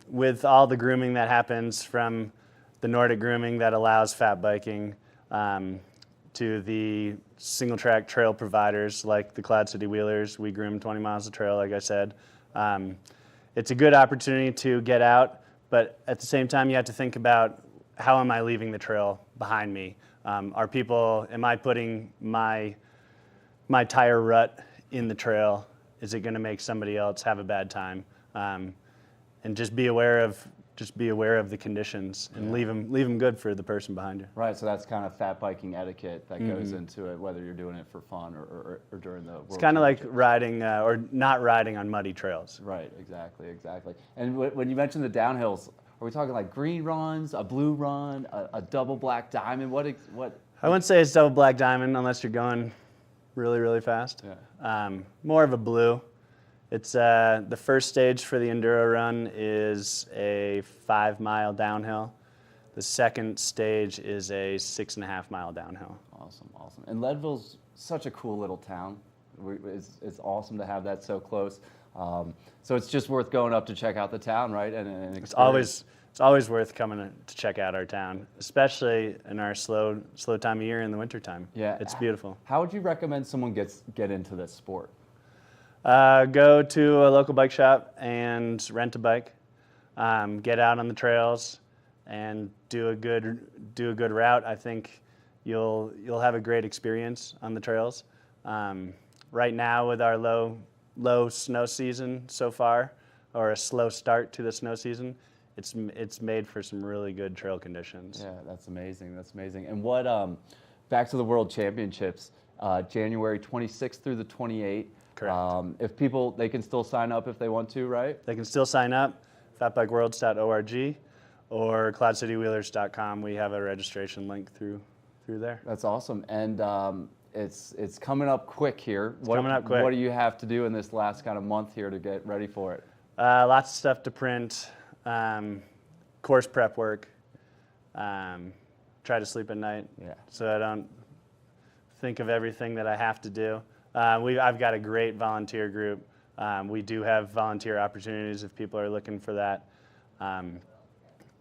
With all the grooming that happens from the Nordic grooming that allows fat biking to the single track trail providers like the Cloud City Wheelers. We groom 20 miles of trail, like I said. It's a good opportunity to get out, but at the same time, you have to think about how am I leaving the trail behind me? Am I putting my tire rut in the trail? Is it going to make somebody else have a bad time? And just be aware of the conditions and leave them good for the person behind you. Right, so that's kind of fat biking etiquette that goes into it, whether you're doing it for fun or during the World It's kind of like riding or not riding on muddy trails. Right, exactly. And when you mentioned the downhills, are we talking like green runs, a blue run, a double black diamond? What? I wouldn't say it's double black diamond unless you're going really, really fast. Yeah. More of a blue. It's the first stage for the enduro run is a 5-mile downhill. The second stage is a 6.5-mile downhill. Awesome. And Leadville's such a cool little town. It's awesome to have that so close. So it's just worth going up to check out the town, right? And it's always worth coming to check out our town, especially in our slow time of year in the wintertime. Yeah, it's beautiful. How would you recommend someone get into this sport? Go to a local bike shop and rent a bike. get out on the trails and do a good route. I think you'll have a great experience on the trails. Right now, with our low snow season so far, or a slow start to the snow season, it's made for some really good trail conditions. Yeah, that's amazing. That's amazing. And what? Back to the World Championships, January 26th through the 28th. Correct. If people, they can still sign up if they want to, right? They can still sign up, fatbikeworlds.org or cloudcitywheelers.com. We have a registration link through there. That's awesome. And it's coming up quick here. Coming up quick. What do you have to do in this last kind of month here to get ready for it? Lots of stuff to print, course prep work, try to sleep at night so I don't think of everything that I have to do. I've got a great volunteer group. We do have volunteer opportunities if people are looking for that.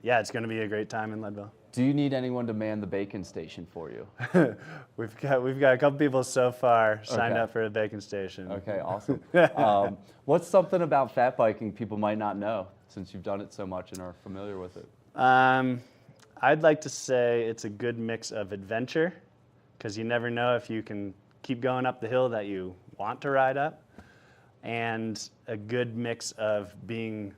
It's going to be a great time in Leadville. Do you need anyone to man the bacon station for you? We've got a couple people so far signed up for the bacon station. Okay, awesome. What's something about fat biking people might not know, since you've done it so much and are familiar with it? I'd like to say it's a good mix of adventure, because you never know if you can keep going up the hill that you want to ride up, and a good mix of being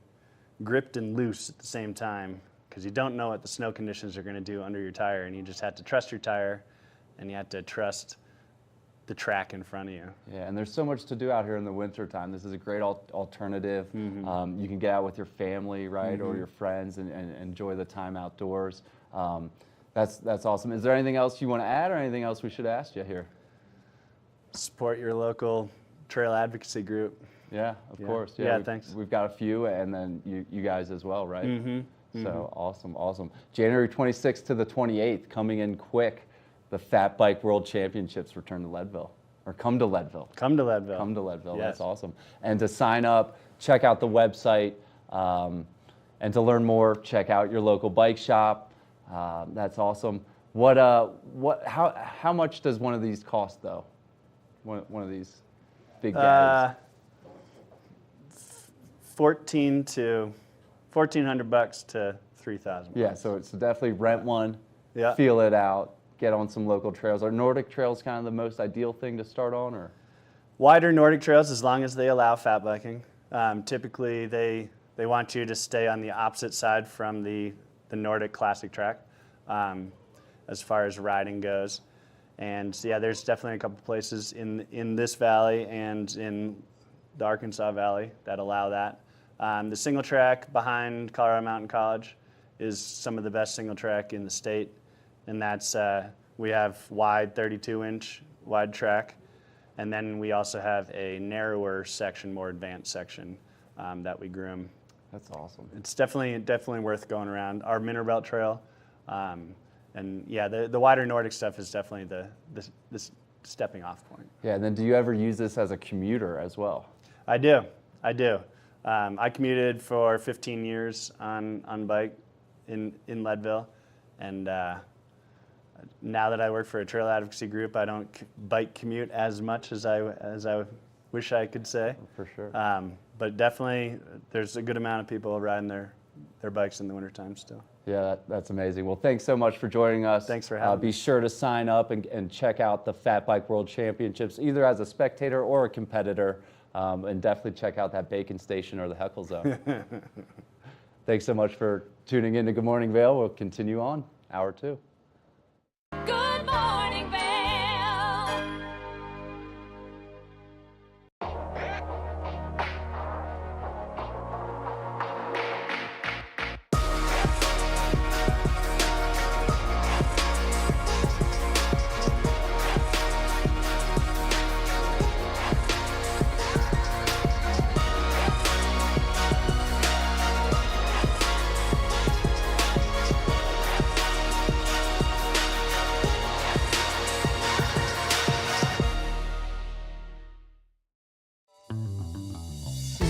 gripped and loose at the same time, because you don't know what the snow conditions are going to do under your tire, and you just have to trust your tire, and you have to trust the track in front of you. Yeah, and there's so much to do out here in the winter time. This is a great alternative. Mm-hmm. You can get out with your family, right, or Mhm. your friends, and enjoy the time outdoors. That's awesome. Is there anything else you want to add, or anything else we should ask you here? Support your local trail advocacy group. Yeah, of course. Yeah, we've, thanks. We've got a few, and then you guys as well, right? Mm-hmm. So awesome. January 26th to the 28th, coming in quick. The Fat Bike World Championships return to Leadville, or come to Leadville. Come to Leadville. Come to Leadville. Yes. That's awesome. And to sign up, check out the website, and to learn more, check out your local bike shop. That's awesome. How much does one of these cost, though? One of these big bags. $1,400 to $3,000. Yeah, so it's definitely rent one, Yeah. feel it out, get on some local trails. Are Nordic trails kind of the most ideal thing to start on, or? Wider Nordic trails, as long as they allow fat biking. Typically, they want you to stay on the opposite side from the Nordic classic track, as far as riding goes. And so, yeah, there's definitely a couple places in this valley and in the Arkansas Valley that allow that. The single track behind Colorado Mountain College is some of the best single track in the state, and that's we have wide 32-inch wide track, and then we also have a narrower section, more advanced section that we groom. That's awesome. It's definitely worth going around. Our Minter Belt Trail, and yeah, the wider Nordic stuff is definitely the stepping off point. Yeah, and then do you ever use this as a commuter as well? I do. I commuted for 15 years on bike in Leadville, and now that I work for a trail advocacy group, I don't bike commute as much as I wish I could say. For sure. But definitely, there's a good amount of people riding their bikes in the wintertime still. Yeah, that's amazing. Well, thanks so much for joining us. Thanks for having me. Be sure to sign up and check out the Fat Bike World Championships, either as a spectator or a competitor, and definitely check out that bacon station or the heckle zone. Thanks so much for tuning in to Good Morning Vail. We'll continue on, hour 2. Good morning, Vail.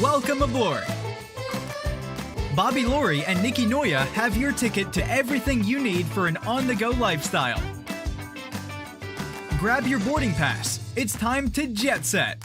Welcome aboard! Bobby Laurie and Nikki Noya have your ticket to everything you need for an on-the-go lifestyle. Grab your boarding pass. It's time to jet set.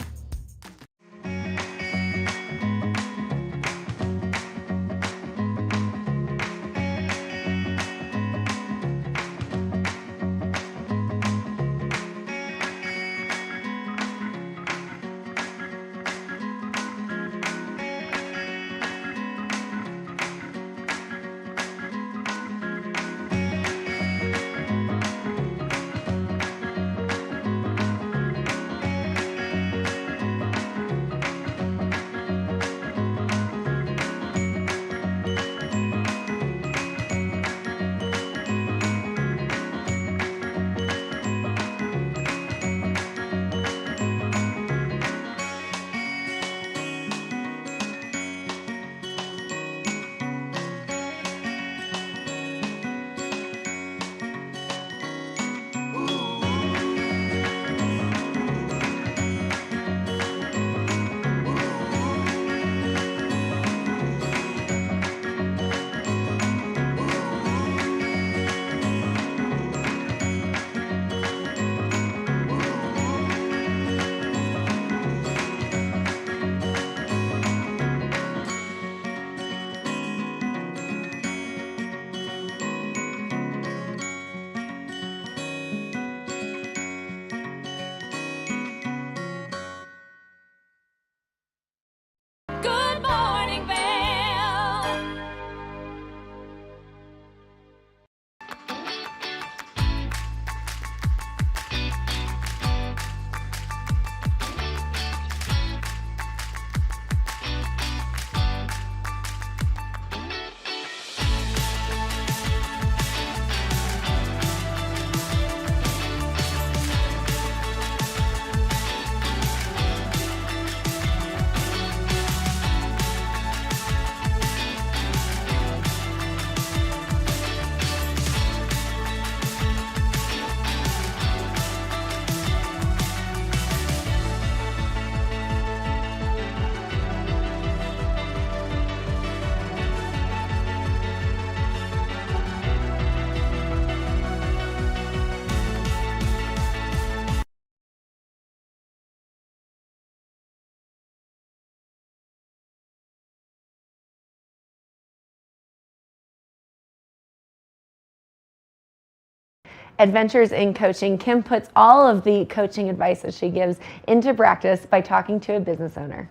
Adventures in Coaching. Kim puts all of the coaching advice that she gives into practice by talking to a business owner.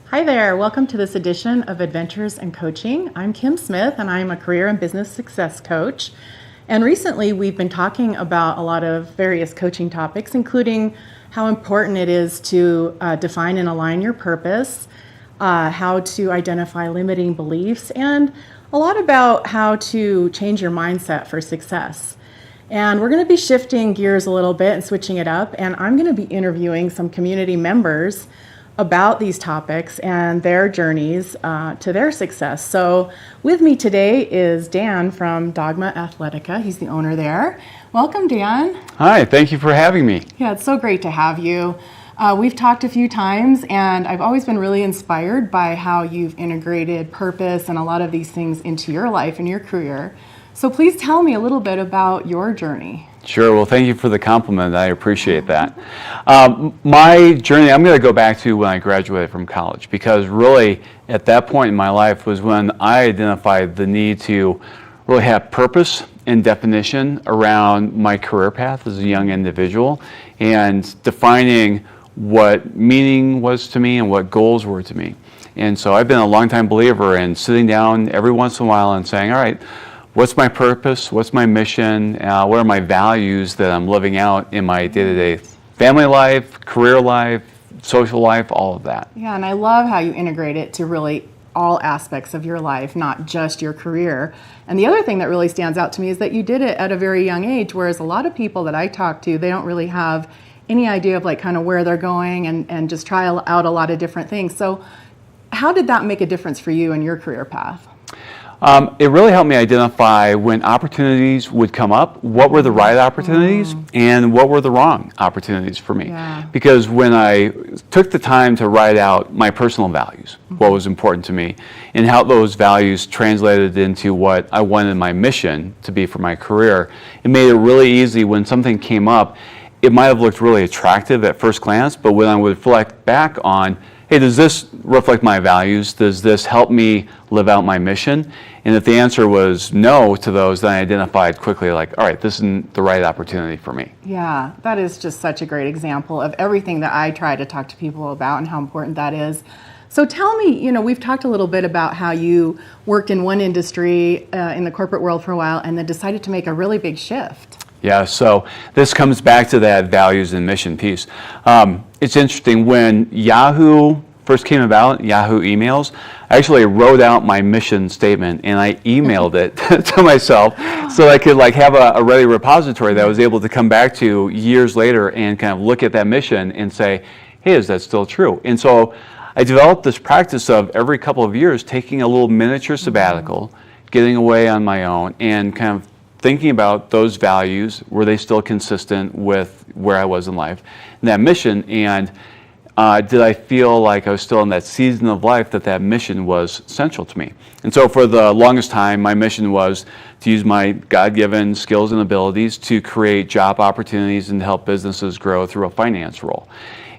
Hi there, welcome to this edition of Adventures in Coaching. I'm Kim Smith and I'm a career and business success coach. And recently we've been talking about a lot of various coaching topics, including how important it is to define and align your purpose, how to identify limiting beliefs, and a lot about how to change your mindset for success. And we're going to be shifting gears a little bit and switching it up, and I'm going to be interviewing some community members about these topics and their journeys to their success. So with me today is Dan from Dogma Athletica. He's the owner there. Welcome, Dan. Hi, thank you for having me. Yeah, it's so great to have you. We've talked a few times, and I've always been really inspired by how you've integrated purpose and a lot of these things into your life and your career. So please tell me a little bit about your journey. Sure, well, thank you for the compliment. I appreciate that. My journey, I'm going to go back to when I graduated from college, because really at that point in my life was when I identified the need to really have purpose and definition around my career path as a young individual, and defining what meaning was to me and what goals were to me. And so I've been a longtime believer in sitting down every once in a while and saying, all right, what's my purpose? What's my mission? What are my values that I'm living out in my day-to-day family life, career life, social life, all of that? Yeah, and I love how you integrate it to really all aspects of your life, not just your career. And the other thing that really stands out to me is that you did it at a very young age, whereas a lot of people that I talk to, they don't really have any idea of like kind of where they're going and just try out a lot of different things. So how did that make a difference for you in your career path? It really helped me identify when opportunities would come up, what were the right opportunities and what were the wrong opportunities for me. Yeah. Because when I took the time to write out my personal values, what was important to me, and how those values translated into what I wanted my mission to be for my career, it made it really easy when something came up. It might have looked really attractive at first glance, but when I would reflect back on, hey, does this reflect my values? Does this help me live out my mission? And if the answer was no to those, then I identified quickly like, all right, this isn't the right opportunity for me. Yeah, that is just such a great example of everything that I try to talk to people about and how important that is. So tell me, we've talked a little bit about how you worked in one industry in the corporate world for a while and then decided to make a really big shift. Yeah, so this comes back to that values and mission piece. It's interesting, when Yahoo first came about, Yahoo emails, I actually wrote out my mission statement and I emailed it to myself so I could have a ready repository that I was able to come back to years later and kind of look at that mission and say, hey, is that still true? And so I developed this practice of every couple of years taking a little miniature sabbatical, getting away on my own, and kind of thinking about those values. Were they still consistent with where I was in life and that mission? And did I feel like I was still in that season of life that mission was central to me? And so for the longest time, my mission was to use my God-given skills and abilities to create job opportunities and to help businesses grow through a finance role.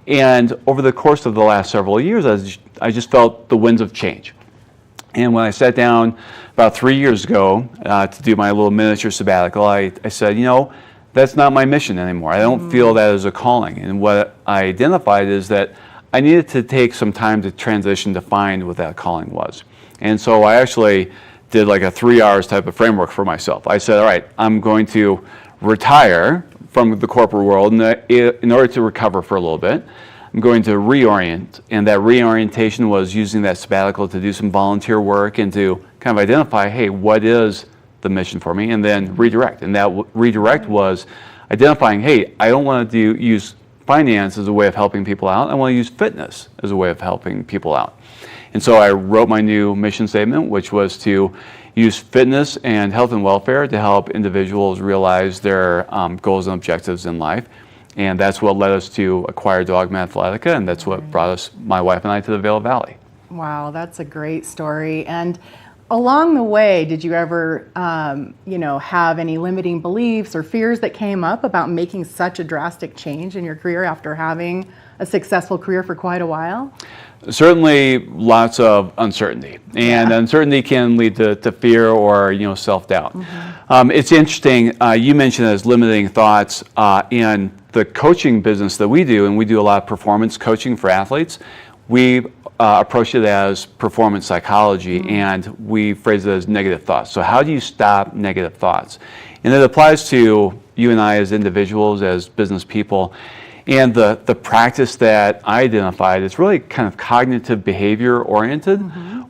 And over the course of the last several years, I just felt the winds of change. And when I sat down about 3 years ago to do my little miniature sabbatical, I said, that's not my mission anymore. I don't feel that as a calling. And what I identified is that I needed to take some time to transition to find what that calling was. And so I actually did like a 3 hours type of framework for myself. I said, all right, I'm going to retire from the corporate world in order to recover for a little bit. I'm going to reorient, and that reorientation was using that sabbatical to do some volunteer work and to kind of identify, hey, what is the mission for me, and then redirect. And that redirect was identifying, hey, I don't want to use finance as a way of helping people out. I want to use fitness as a way of helping people out. And so I wrote my new mission statement, which was to use fitness and health and welfare to help individuals realize their goals and objectives in life. And that's what led us to acquire Dogma Athletica, and that's what brought us, my wife and I, to the Vail Valley. Wow, that's a great story. And along the way, did you ever, have any limiting beliefs or fears that came up about making such a drastic change in your career after having a successful career for quite a while? Certainly lots of uncertainty, and uncertainty can lead to fear or self-doubt. It's interesting, you mentioned as limiting thoughts in the coaching business that we do, and we do a lot of performance coaching for athletes. We approach it as performance psychology, and we phrase it as negative thoughts. So how do you stop negative thoughts? And it applies to you and I as individuals, as business people. And the practice that I identified is really kind of cognitive behavior oriented,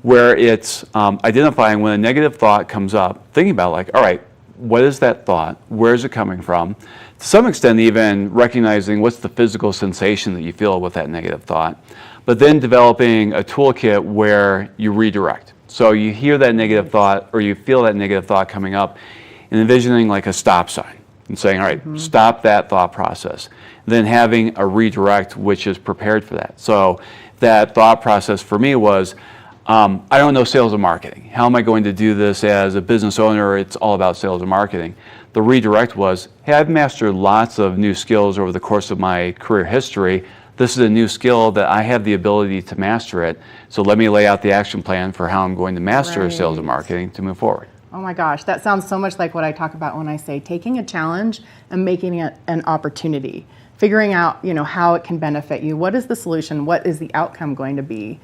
where it's identifying when a negative thought comes up, thinking about like, all right, what is that thought? Where is it coming from? To some extent, even recognizing what's the physical sensation that you feel with that negative thought. But then developing a toolkit where you redirect. So you hear that negative thought or you feel that negative thought coming up and envisioning like a stop sign and saying, all right, stop that thought process. And then having a redirect which is prepared for that. So that thought process for me was, I don't know sales and marketing. How am I going to do this as a business owner? It's all about sales and marketing. The redirect was, hey, I've mastered lots of new skills over the course of my career history. This is a new skill that I have the ability to master it. So let me lay out the action plan for how I'm going to master sales and marketing to move forward. Oh my gosh, that sounds so much like what I talk about when I say taking a challenge and making it an opportunity. Figuring out, how it can benefit you. What is the solution? What is the outcome going to be?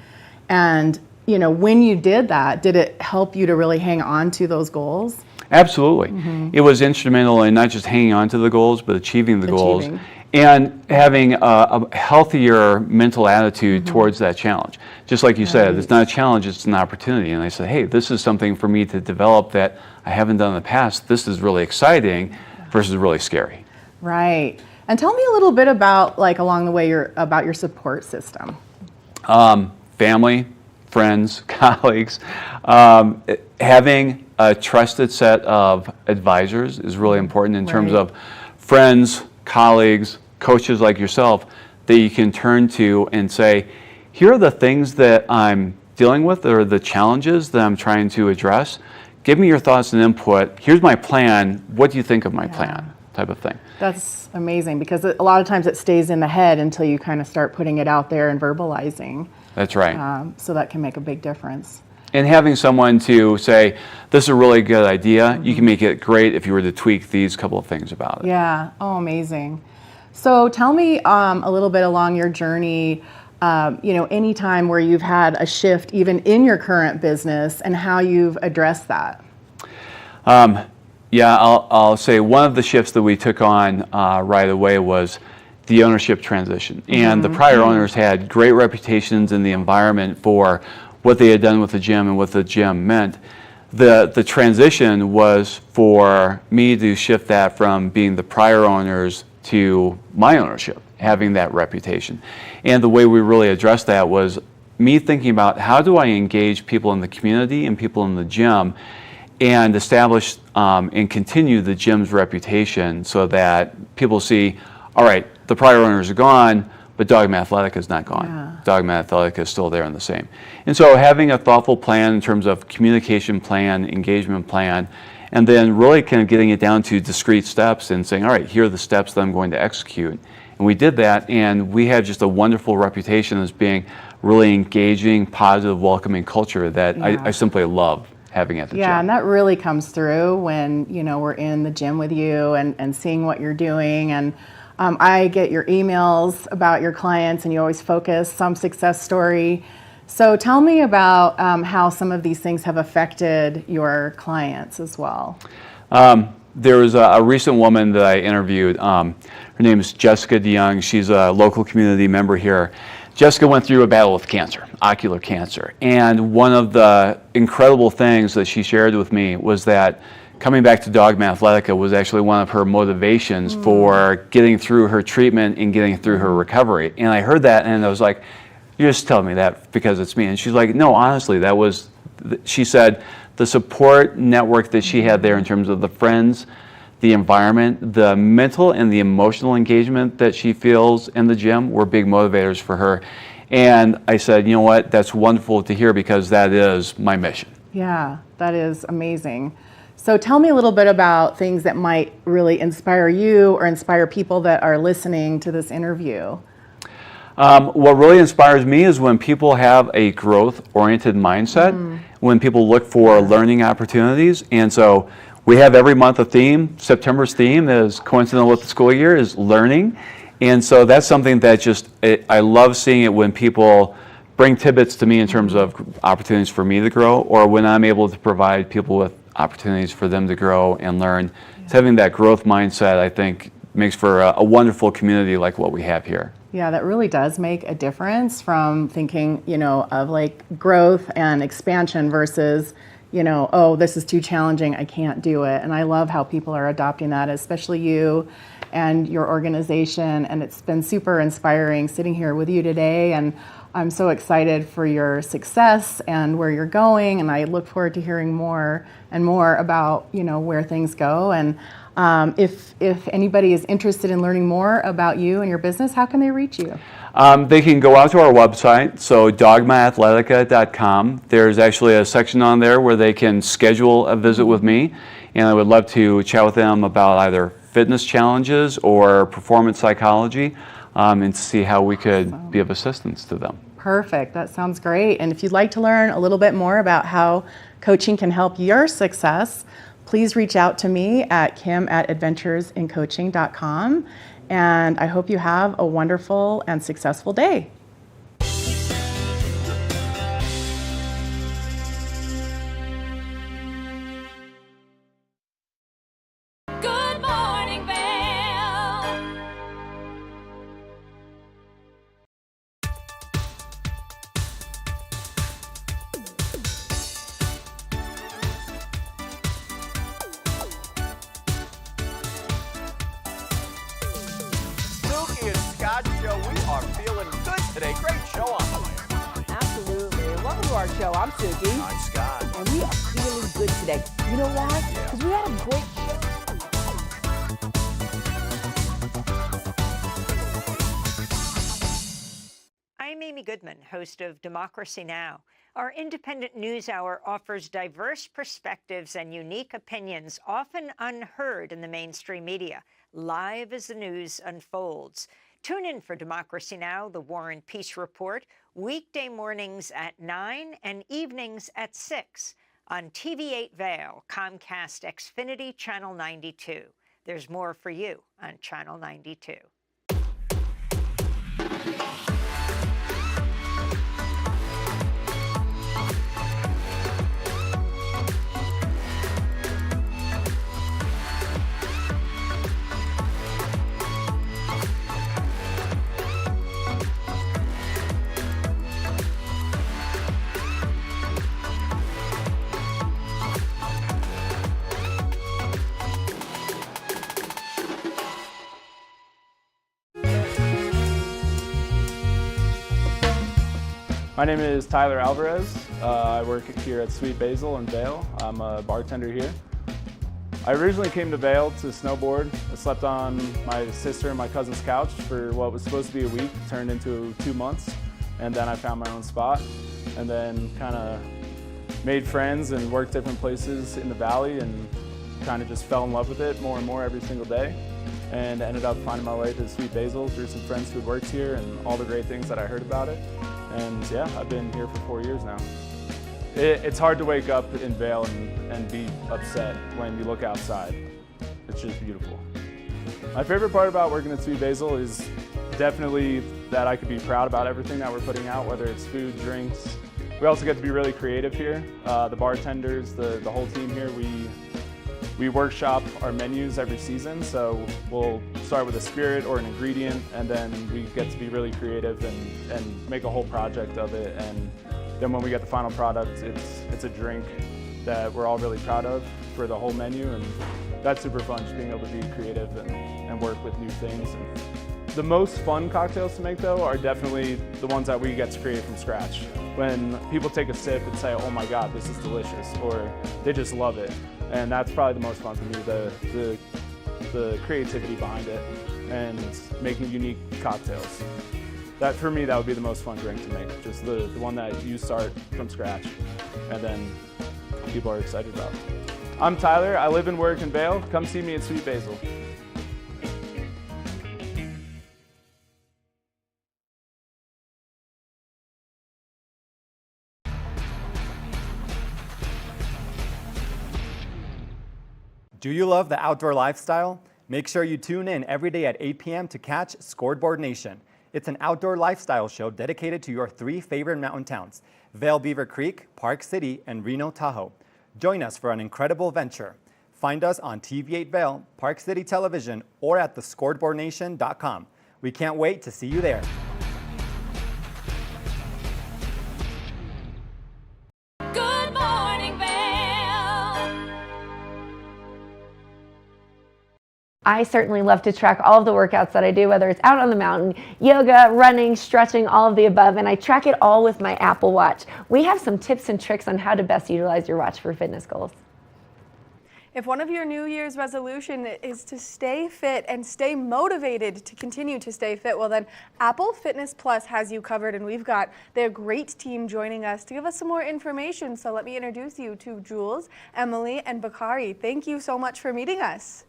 And, when you did that, did it help you to really hang on to those goals? Absolutely. It was instrumental in not just hanging on to the goals, but achieving the goals and having a healthier mental attitude towards that challenge. Just like you said, it's not a challenge, it's an opportunity. And I said, hey, this is something for me to develop that I haven't done in the past. This is really exciting versus really scary. Right. And tell me a little bit about, along the way, about your support system. Family, friends, colleagues. Having a trusted set of advisors is really important in terms of friends, colleagues, coaches like yourself that you can turn to and say, here are the things that I'm dealing with or the challenges that I'm trying to address. Give me your thoughts and input. Here's my plan. What do you think of my plan? Type of thing. That's amazing because a lot of times it stays in the head until you kind of start putting it out there and verbalizing. That's right. So that can make a big difference. And having someone to say, this is a really good idea, you can make it great if you were to tweak these couple of things about it. Yeah, oh, amazing. So tell me a little bit along your journey, any time where you've had a shift even in your current business and how you've addressed that. Yeah, I'll say one of the shifts that we took on right away was the ownership transition. And the prior owners had great reputations in the environment for what they had done with the gym and what the gym meant. The transition was for me to shift that from being the prior owners to my ownership, having that reputation. And the way we really addressed that was me thinking about how do I engage people in the community and people in the gym and establish and continue the gym's reputation so that people see, all right, the prior owners are gone, but Dogma Athletic is not gone. Yeah. Dogma Athletic is still there and the same. And so having a thoughtful plan in terms of communication plan, engagement plan, and then really kind of getting it down to discrete steps and saying, all right, here are the steps that I'm going to execute. And we did that, and we had just a wonderful reputation as being really engaging, positive, welcoming culture that I simply love having at the gym. Yeah, and that really comes through when, we're in the gym with you and seeing what you're doing. And I get your emails about your clients, and you always focus some success story. So tell me about how some of these things have affected your clients as well. There was a recent woman that I interviewed. Her name is Jessica DeYoung. She's a local community member here. Jessica went through a battle with cancer, ocular cancer. And one of the incredible things that she shared with me was that coming back to Dogma Athletica was actually one of her motivations for getting through her treatment and getting through her recovery. And I heard that and I was like, you're just telling me that because it's me. And she's like, no, honestly, that was, she said, the support network that she had there in terms of the friends, the environment, the mental and the emotional engagement that she feels in the gym were big motivators for her. And I said, you know what, that's wonderful to hear because that is my mission. Yeah, that is amazing. So tell me a little bit about things that might really inspire you or inspire people that are listening to this interview. What really inspires me is when people have a growth-oriented mindset, when people look for learning opportunities. And so we have every month a theme. September's theme is coincidental with the school year is learning. And so that's something that I love seeing it when people bring tidbits to me in terms of opportunities for me to grow, or when I'm able to provide people with opportunities for them to grow and learn. It's having that growth mindset, I think, makes for a wonderful community like what we have here. Yeah, that really does make a difference from thinking, of like growth and expansion versus, oh, this is too challenging, I can't do it. And I love how people are adopting that, especially you and your organization. And it's been super inspiring sitting here with you today. And I'm so excited for your success and where you're going. And I look forward to hearing more and more about, where things go. And if anybody is interested in learning more about you and your business, how can they reach you? They can go out to our website, so dogmaathletica.com. There's actually a section on there where they can schedule a visit with me, and I would love to chat with them about either fitness challenges or performance psychology, and to see how we could be of assistance to them. Perfect. That sounds great. And if you'd like to learn a little bit more about how coaching can help your success, please reach out to me at kim@adventuresincoaching.com. And I hope you have a wonderful and successful day. Good morning, Vail. Suki and Scott Show, we are feeling good today. Great show on the way. Absolutely. Welcome to our show. I'm Suki. I'm Scott. And we are feeling good today. You know why? Because we had a great show. I'm Amy Goodman, host of Democracy Now! Our independent news hour offers diverse perspectives and unique opinions, often unheard in the mainstream media, live as the news unfolds. Tune in for Democracy Now!, the War and Peace Report, weekday mornings at 9 and evenings at 6 on TV8 Vail, Comcast Xfinity Channel 92. There's more for you on Channel 92. My name is Tyler Alvarez. I work here at Sweet Basil in Vail. I'm a bartender here. I originally came to Vail to snowboard. I slept on my sister and my cousin's couch for what was supposed to be a week, turned into 2 months, and then I found my own spot, and then kind of made friends and worked different places in the valley and kind of just fell in love with it more and more every single day, and ended up finding my way to Sweet Basil through some friends who had worked here and all the great things that I heard about it. And yeah, I've been here for 4 years now. It's hard to wake up in Vail and be upset when you look outside. It's just beautiful. My favorite part about working at Sweet Basil is definitely that I could be proud about everything that we're putting out, whether it's food, drinks. We also get to be really creative here. The bartenders, the whole team here, we workshop our menus every season, so we'll start with a spirit or an ingredient, and then we get to be really creative and make a whole project of it. And then when we get the final product, it's a drink that we're all really proud of for the whole menu, and that's super fun, just being able to be creative and work with new things. And the most fun cocktails to make, though, are definitely the ones that we get to create from scratch. When people take a sip and say, oh my God, this is delicious, or they just love it. And that's probably the most fun for me, the creativity behind it and making unique cocktails. That, for me, that would be the most fun drink to make, just the one that you start from scratch and then people are excited about. I'm Tyler, I live and work in Vail. Come see me at Sweet Basil. Do you love the outdoor lifestyle? Make sure you tune in every day at 8 p.m. to catch Scoreboard Nation. It's an outdoor lifestyle show dedicated to your 3 favorite mountain towns, Vail, Beaver Creek, Park City, and Reno, Tahoe. Join us for an incredible venture. Find us on TV8 Vail, Park City Television, or at thescoreboardnation.com. We can't wait to see you there. Good morning, Vail. I certainly love to track all of the workouts that I do, whether it's out on the mountain, yoga, running, stretching, all of the above, and I track it all with my Apple Watch. We have some tips and tricks on how to best utilize your watch for fitness goals. If one of your New Year's resolution is to stay fit and stay motivated to continue to stay fit, well then Apple Fitness Plus has you covered, and we've got their great team joining us to give us some more information. So let me introduce you to Jules, Emily, and Bakari. Thank you so much for meeting us.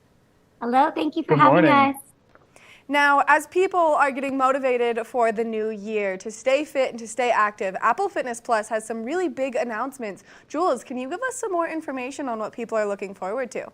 Hello, thank you for having us. Now, as people are getting motivated for the new year to stay fit and to stay active, Apple Fitness Plus has some really big announcements. Jules, can you give us some more information on what people are looking forward to?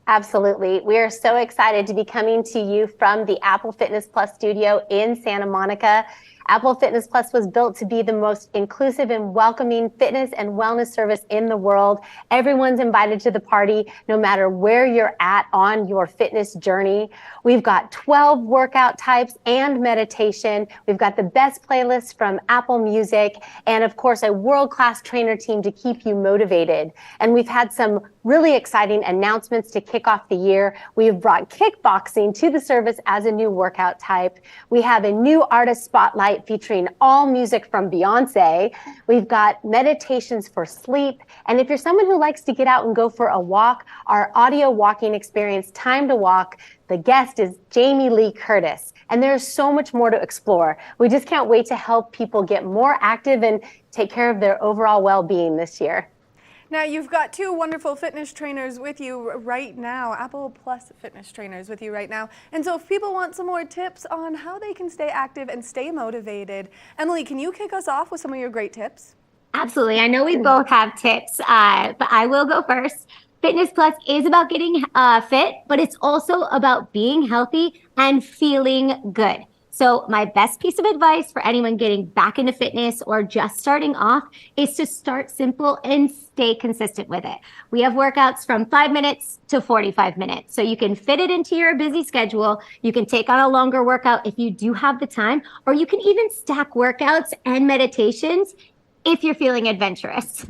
Absolutely. We are so excited to be coming to you from the Apple Fitness Plus studio in Santa Monica. Apple Fitness Plus was built to be the most inclusive and welcoming fitness and wellness service in the world. Everyone's invited to the party, no matter where you're at on your fitness journey. We've got 12 workout types and meditation. We've got the best playlists from Apple Music, and of course, a world-class trainer team to keep you motivated. And we've had some really exciting announcements to kick off the year. We've brought kickboxing to the service as a new workout type. We have a new artist spotlight featuring all music from Beyonce. We've got meditations for sleep. And if you're someone who likes to get out and go for a walk, our audio walking experience, Time to Walk, the guest is Jamie Lee Curtis. And there's so much more to explore. We just can't wait to help people get more active and take care of their overall well-being this year. Now, you've got 2 wonderful fitness trainers with you right now, Apple Plus fitness trainers with you right now. And so if people want some more tips on how they can stay active and stay motivated, Emily, can you kick us off with some of your great tips? Absolutely. I know we both have tips, but I will go first. Fitness Plus is about getting fit, but it's also about being healthy and feeling good. So my best piece of advice for anyone getting back into fitness or just starting off is to start simple and stay consistent with it. We have workouts from 5 minutes to 45 minutes. So you can fit it into your busy schedule. You can take on a longer workout if you do have the time, or you can even stack workouts and meditations if you're feeling adventurous.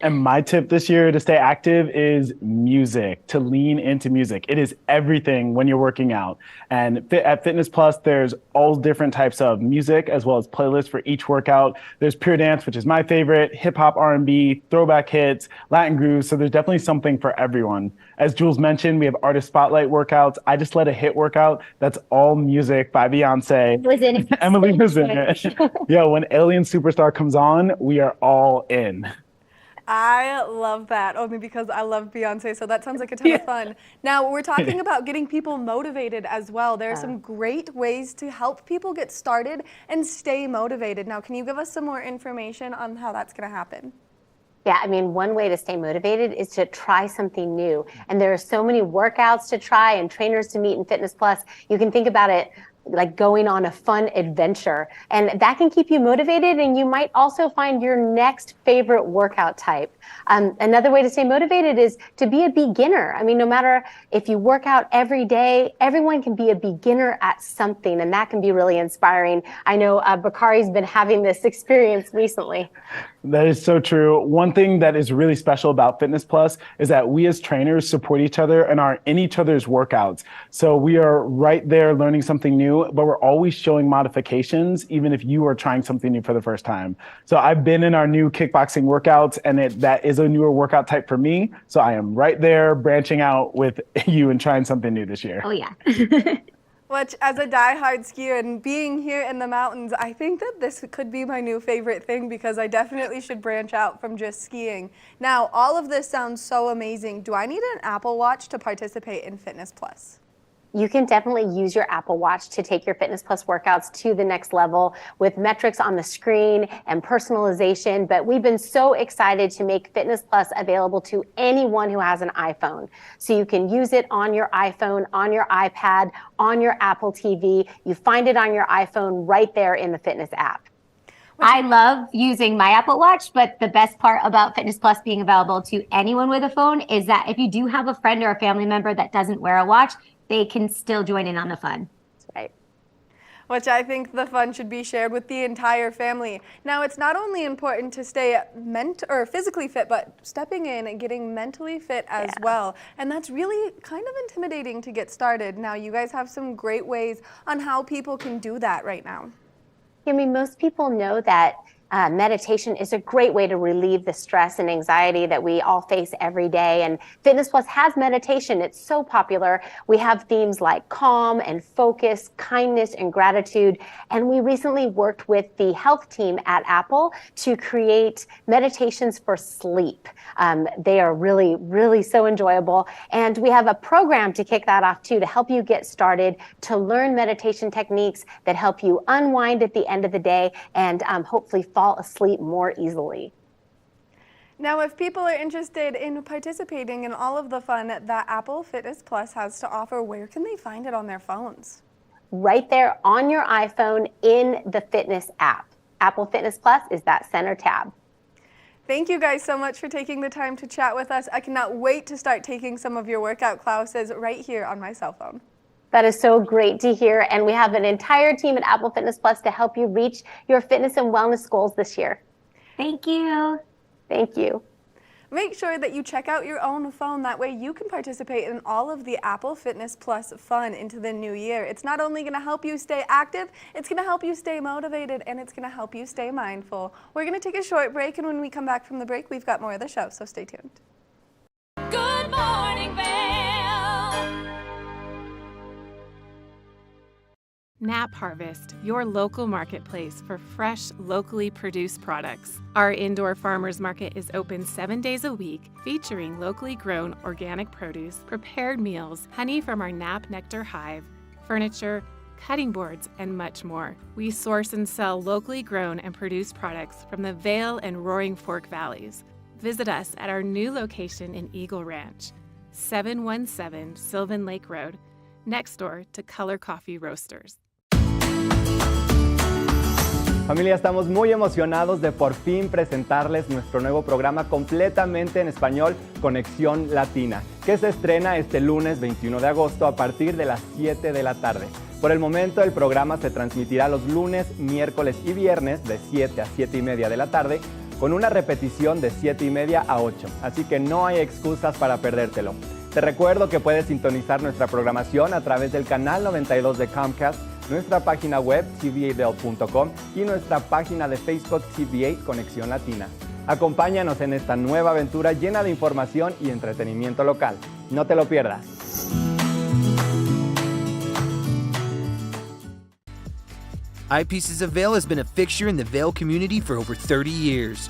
And my tip this year to stay active is music, to lean into music. It is everything when you're working out. And at Fitness Plus, there's all different types of music as well as playlists for each workout. There's pure dance, which is my favorite, hip hop, R&B, throwback hits, Latin grooves. So there's definitely something for everyone. As Jules mentioned, we have artist spotlight workouts. I just led a hit workout that's all music by Beyonce. Was in it. Emily was in it. Yeah, when Alien Superstar comes on, we are all in. I love that, only because I love Beyonce, so that sounds like a ton of fun. Now, we're talking about getting people motivated as well. There are some great ways to help people get started and stay motivated. Now, can you give us some more information on how that's going to happen? Yeah, I mean, one way to stay motivated is to try something new. And there are so many workouts to try and trainers to meet in Fitness Plus. You can think about it like going on a fun adventure, and that can keep you motivated, and you might also find your next favorite workout type. Another way to stay motivated is to be a beginner. I mean, no matter if you work out every day, everyone can be a beginner at something, and that can be really inspiring. I know Bakari's been having this experience recently. That is so true. One thing that is really special about Fitness Plus is that we as trainers support each other and are in each other's workouts. So we are right there learning something new, but we're always showing modifications, even if you are trying something new for the first time. So I've been in our new kickboxing workouts, and that is a newer workout type for me. So I am right there branching out with you and trying something new this year. Oh, yeah. Which, as a diehard skier and being here in the mountains, I think that this could be my new favorite thing, because I definitely should branch out from just skiing. Now, all of this sounds so amazing. Do I need an Apple Watch to participate in Fitness Plus? You can definitely use your Apple Watch to take your Fitness Plus workouts to the next level with metrics on the screen and personalization. But we've been so excited to make Fitness Plus available to anyone who has an iPhone. So you can use it on your iPhone, on your iPad, on your Apple TV. You find it on your iPhone right there in the Fitness app. I love using my Apple Watch, but the best part about Fitness Plus being available to anyone with a phone is that if you do have a friend or a family member that doesn't wear a watch, they can still join in on the fun. That's right. Which I think the fun should be shared with the entire family. Now, it's not only important to stay physically fit, but stepping in and getting mentally fit as well. And that's really kind of intimidating to get started. Now, you guys have some great ways on how people can do that right now. I mean, most people know that meditation is a great way to relieve the stress and anxiety that we all face every day. And Fitness Plus has meditation. It's so popular. We have themes like calm and focus, kindness and gratitude. And we recently worked with the health team at Apple to create meditations for sleep. They are really, really so enjoyable. And we have a program to kick that off too, to help you get started, to learn meditation techniques that help you unwind at the end of the day and hopefully fall asleep more easily. Now, if people are interested in participating in all of the fun that Apple Fitness Plus has to offer, where can they find it on their phones? Right there on your iPhone in the Fitness app. Apple Fitness Plus is that center tab. Thank you guys so much for taking the time to chat with us. I cannot wait to start taking some of your workout classes right here on my cell phone. That is so great to hear. And we have an entire team at Apple Fitness Plus to help you reach your fitness and wellness goals this year. Thank you. Thank you. Make sure that you check out your own phone. That way you can participate in all of the Apple Fitness Plus fun into the new year. It's not only going to help you stay active, it's going to help you stay motivated, and it's going to help you stay mindful. We're going to take a short break, and when we come back from the break, we've got more of the show, so stay tuned. Good morning, Vail. Nap Harvest, your local marketplace for fresh, locally produced products. Our indoor farmers market is open 7 days a week, featuring locally grown organic produce, prepared meals, honey from our Nap Nectar hive, furniture, cutting boards, and much more. We source and sell locally grown and produced products from the Vail and Roaring Fork Valleys. Visit us at our new location in Eagle Ranch, 717 Sylvan Lake Road, next door to Color Coffee Roasters. Familia, estamos muy emocionados de por fin presentarles nuestro nuevo programa completamente en español, Conexión Latina, que se estrena este lunes 21 de agosto a partir de las 7 de la tarde. Por el momento, el programa se transmitirá los lunes, miércoles y viernes de 7 a 7 y media de la tarde, con una repetición de 7 y media a 8, así que no hay excusas para perdértelo. Te recuerdo que puedes sintonizar nuestra programación a través del canal 92 de Comcast, nuestra página web tvavail.com y nuestra página de Facebook TVA Conexión Latina. Acompáñanos en esta nueva aventura llena de información y entretenimiento local. No te lo pierdas. Eyepieces of Vail has been a fixture in the Vail community for over 30 years.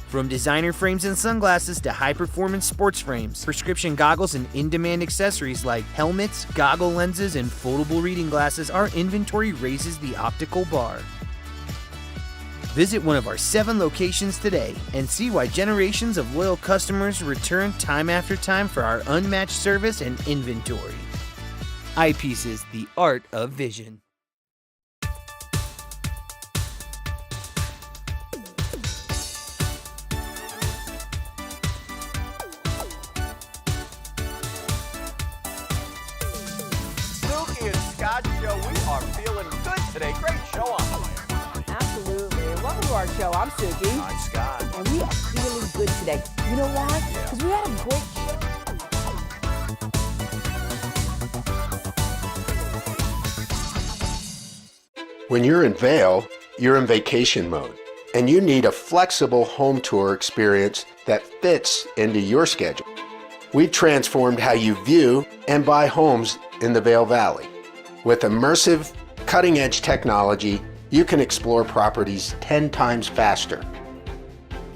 From designer frames and sunglasses to high-performance sports frames, prescription goggles, and in-demand accessories like helmets, goggle lenses, and foldable reading glasses, our inventory raises the optical bar. Visit one of our 7 locations today and see why generations of loyal customers return time after time for our unmatched service and inventory. Eyepieces, the art of vision. Show. We are feeling good today. Great show on the way. Absolutely. Welcome to our show. I'm Suki. I'm Scott. And we are feeling good today. You know why? Because we had a great show. When you're in Vail, you're in vacation mode, and you need a flexible home tour experience that fits into your schedule. We've transformed how you view and buy homes in the Vail Valley. With immersive, cutting-edge technology, you can explore properties 10 times faster.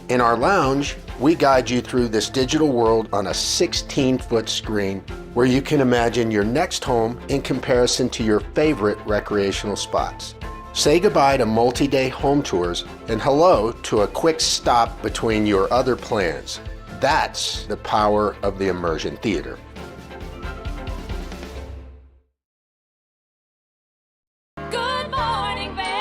In our lounge, we guide you through this digital world on a 16-foot screen where you can imagine your next home in comparison to your favorite recreational spots. Say goodbye to multi-day home tours and hello to a quick stop between your other plans. That's the power of the Immersion Theater. Good morning, Vail.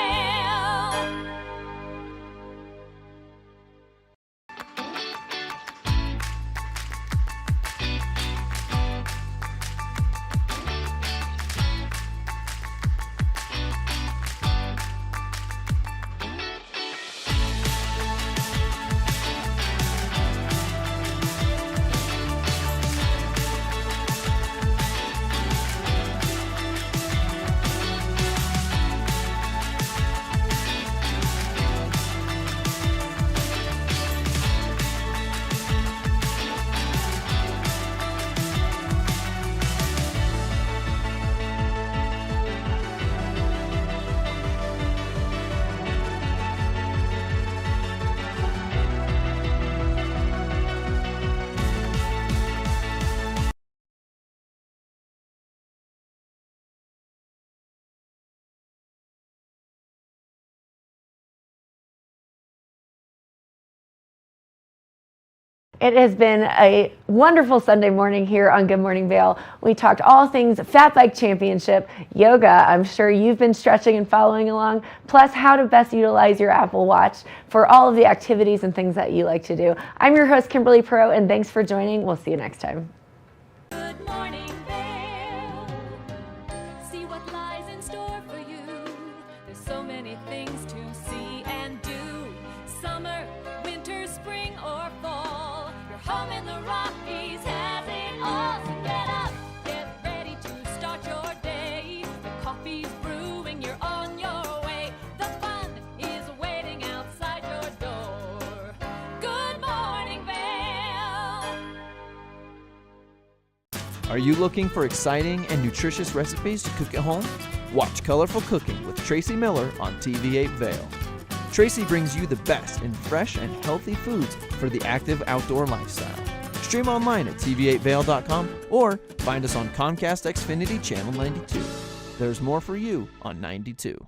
It has been a wonderful Sunday morning here on Good Morning Vail. We talked all things Fat Bike Championship, yoga. I'm sure you've been stretching and following along, plus how to best utilize your Apple Watch for all of the activities and things that you like to do. I'm your host, Kimberly Perot, and thanks for joining. We'll see you next time. Good morning, Vail. See what lies in store for you. There's so many things to see and do. Summer, winter, spring, or fall. Your home in the Rockies has it all. So get up, get ready to start your day. The coffee's brewing, you're on your way. The fun is waiting outside your door. Good morning, Vail. Are you looking for exciting and nutritious recipes to cook at home? Watch Colorful Cooking with Tracy Miller on TV8 Vail. Tracy brings you the best in fresh and healthy foods for the active outdoor lifestyle. Stream online at tv8vail.com or find us on Comcast Xfinity Channel 92. There's more for you on 92.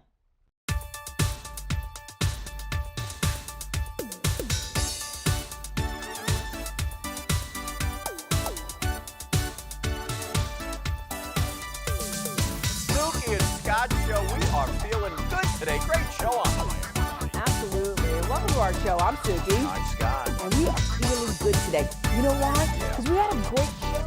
Spooky and Scott Show, we are feeling good today. Great show on the way. Absolutely. Welcome to our show. I'm Suki. I'm Scott. And we are feeling good today. You know why? Because we had a great show.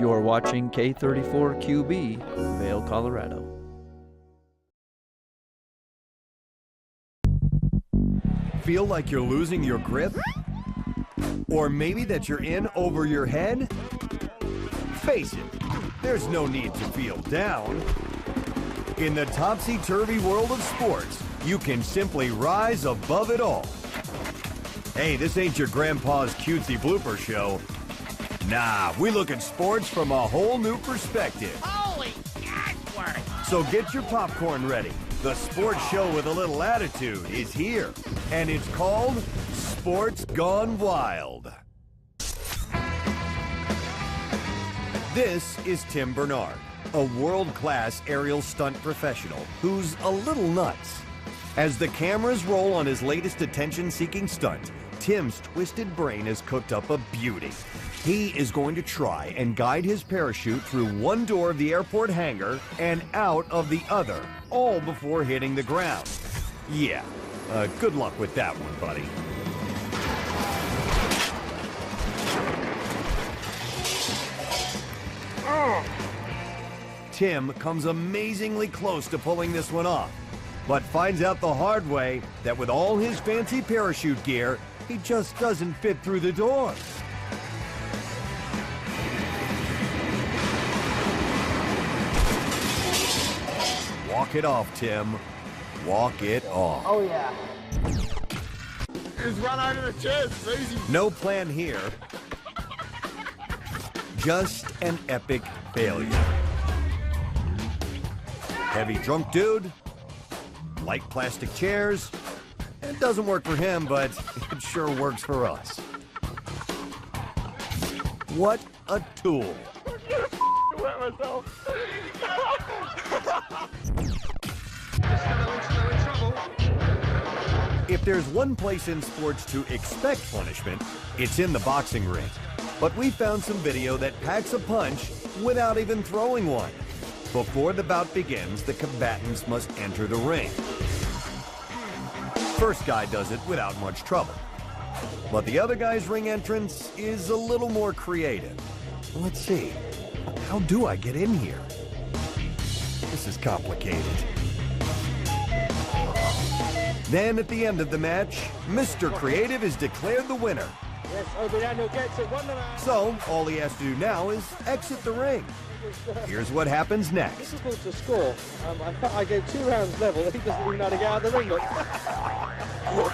You're watching K34QB, Vail, Colorado. Feel like you're losing your grip? Or maybe that you're in over your head? Face it, there's no need to feel down. In the topsy-turvy world of sports, you can simply rise above it all. Hey, this ain't your grandpa's cutesy blooper show. Nah, we look at sports from a whole new perspective. Holy catchwork! So get your popcorn ready. The sports show with a little attitude is here, and it's called Sports Gone Wild. This is Tim Bernard, a world-class aerial stunt professional who's a little nuts. As the cameras roll on his latest attention-seeking stunt, Tim's twisted brain has cooked up a beauty. He is going to try and guide his parachute through one door of the airport hangar and out of the other, all before hitting the ground. Yeah, good luck with that one, buddy. Tim comes amazingly close to pulling this one off, but finds out the hard way that with all his fancy parachute gear, he just doesn't fit through the door. Walk it off, Tim. Walk it off. Oh, yeah. Just run over the chest. It's easy. No plan here. Just an epic failure. Heavy drunk dude. Light plastic chairs. It doesn't work for him, but it sure works for us. What a tool. Wet myself. If there's one place in sports to expect punishment, it's in the boxing ring. But we found some video that packs a punch without even throwing one. Before the bout begins, the combatants must enter the ring. First guy does it without much trouble. But the other guy's ring entrance is a little more creative. Let's see. How do I get in here? This is complicated. Then at the end of the match, Mr. Creative is declared the winner. Yes, Daniel gets it. 1-0. So all he has to do now is exit the ring. Here's what happens next. Difficult to score. I gave 2 rounds level. He doesn't even know how to get out of the ring. Look.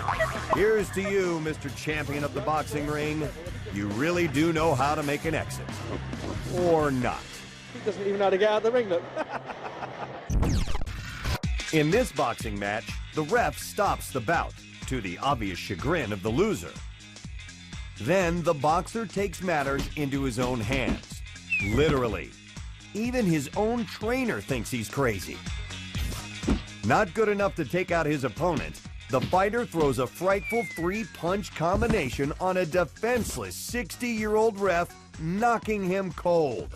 Here's to you, Mr. Champion of the boxing ring. You really do know how to make an exit. Or not. He doesn't even know how to get out of the ring. Look. In this boxing match, the ref stops the bout, to the obvious chagrin of the loser. Then the boxer takes matters into his own hands. Literally. Even his own trainer thinks he's crazy. Not good enough to take out his opponent, the fighter throws a frightful 3-punch combination on a defenseless 60-year-old ref, knocking him cold.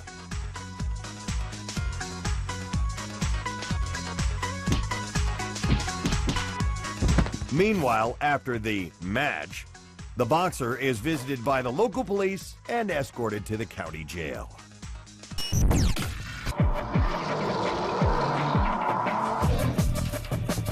Meanwhile, after the match, the boxer is visited by the local police and escorted to the county jail.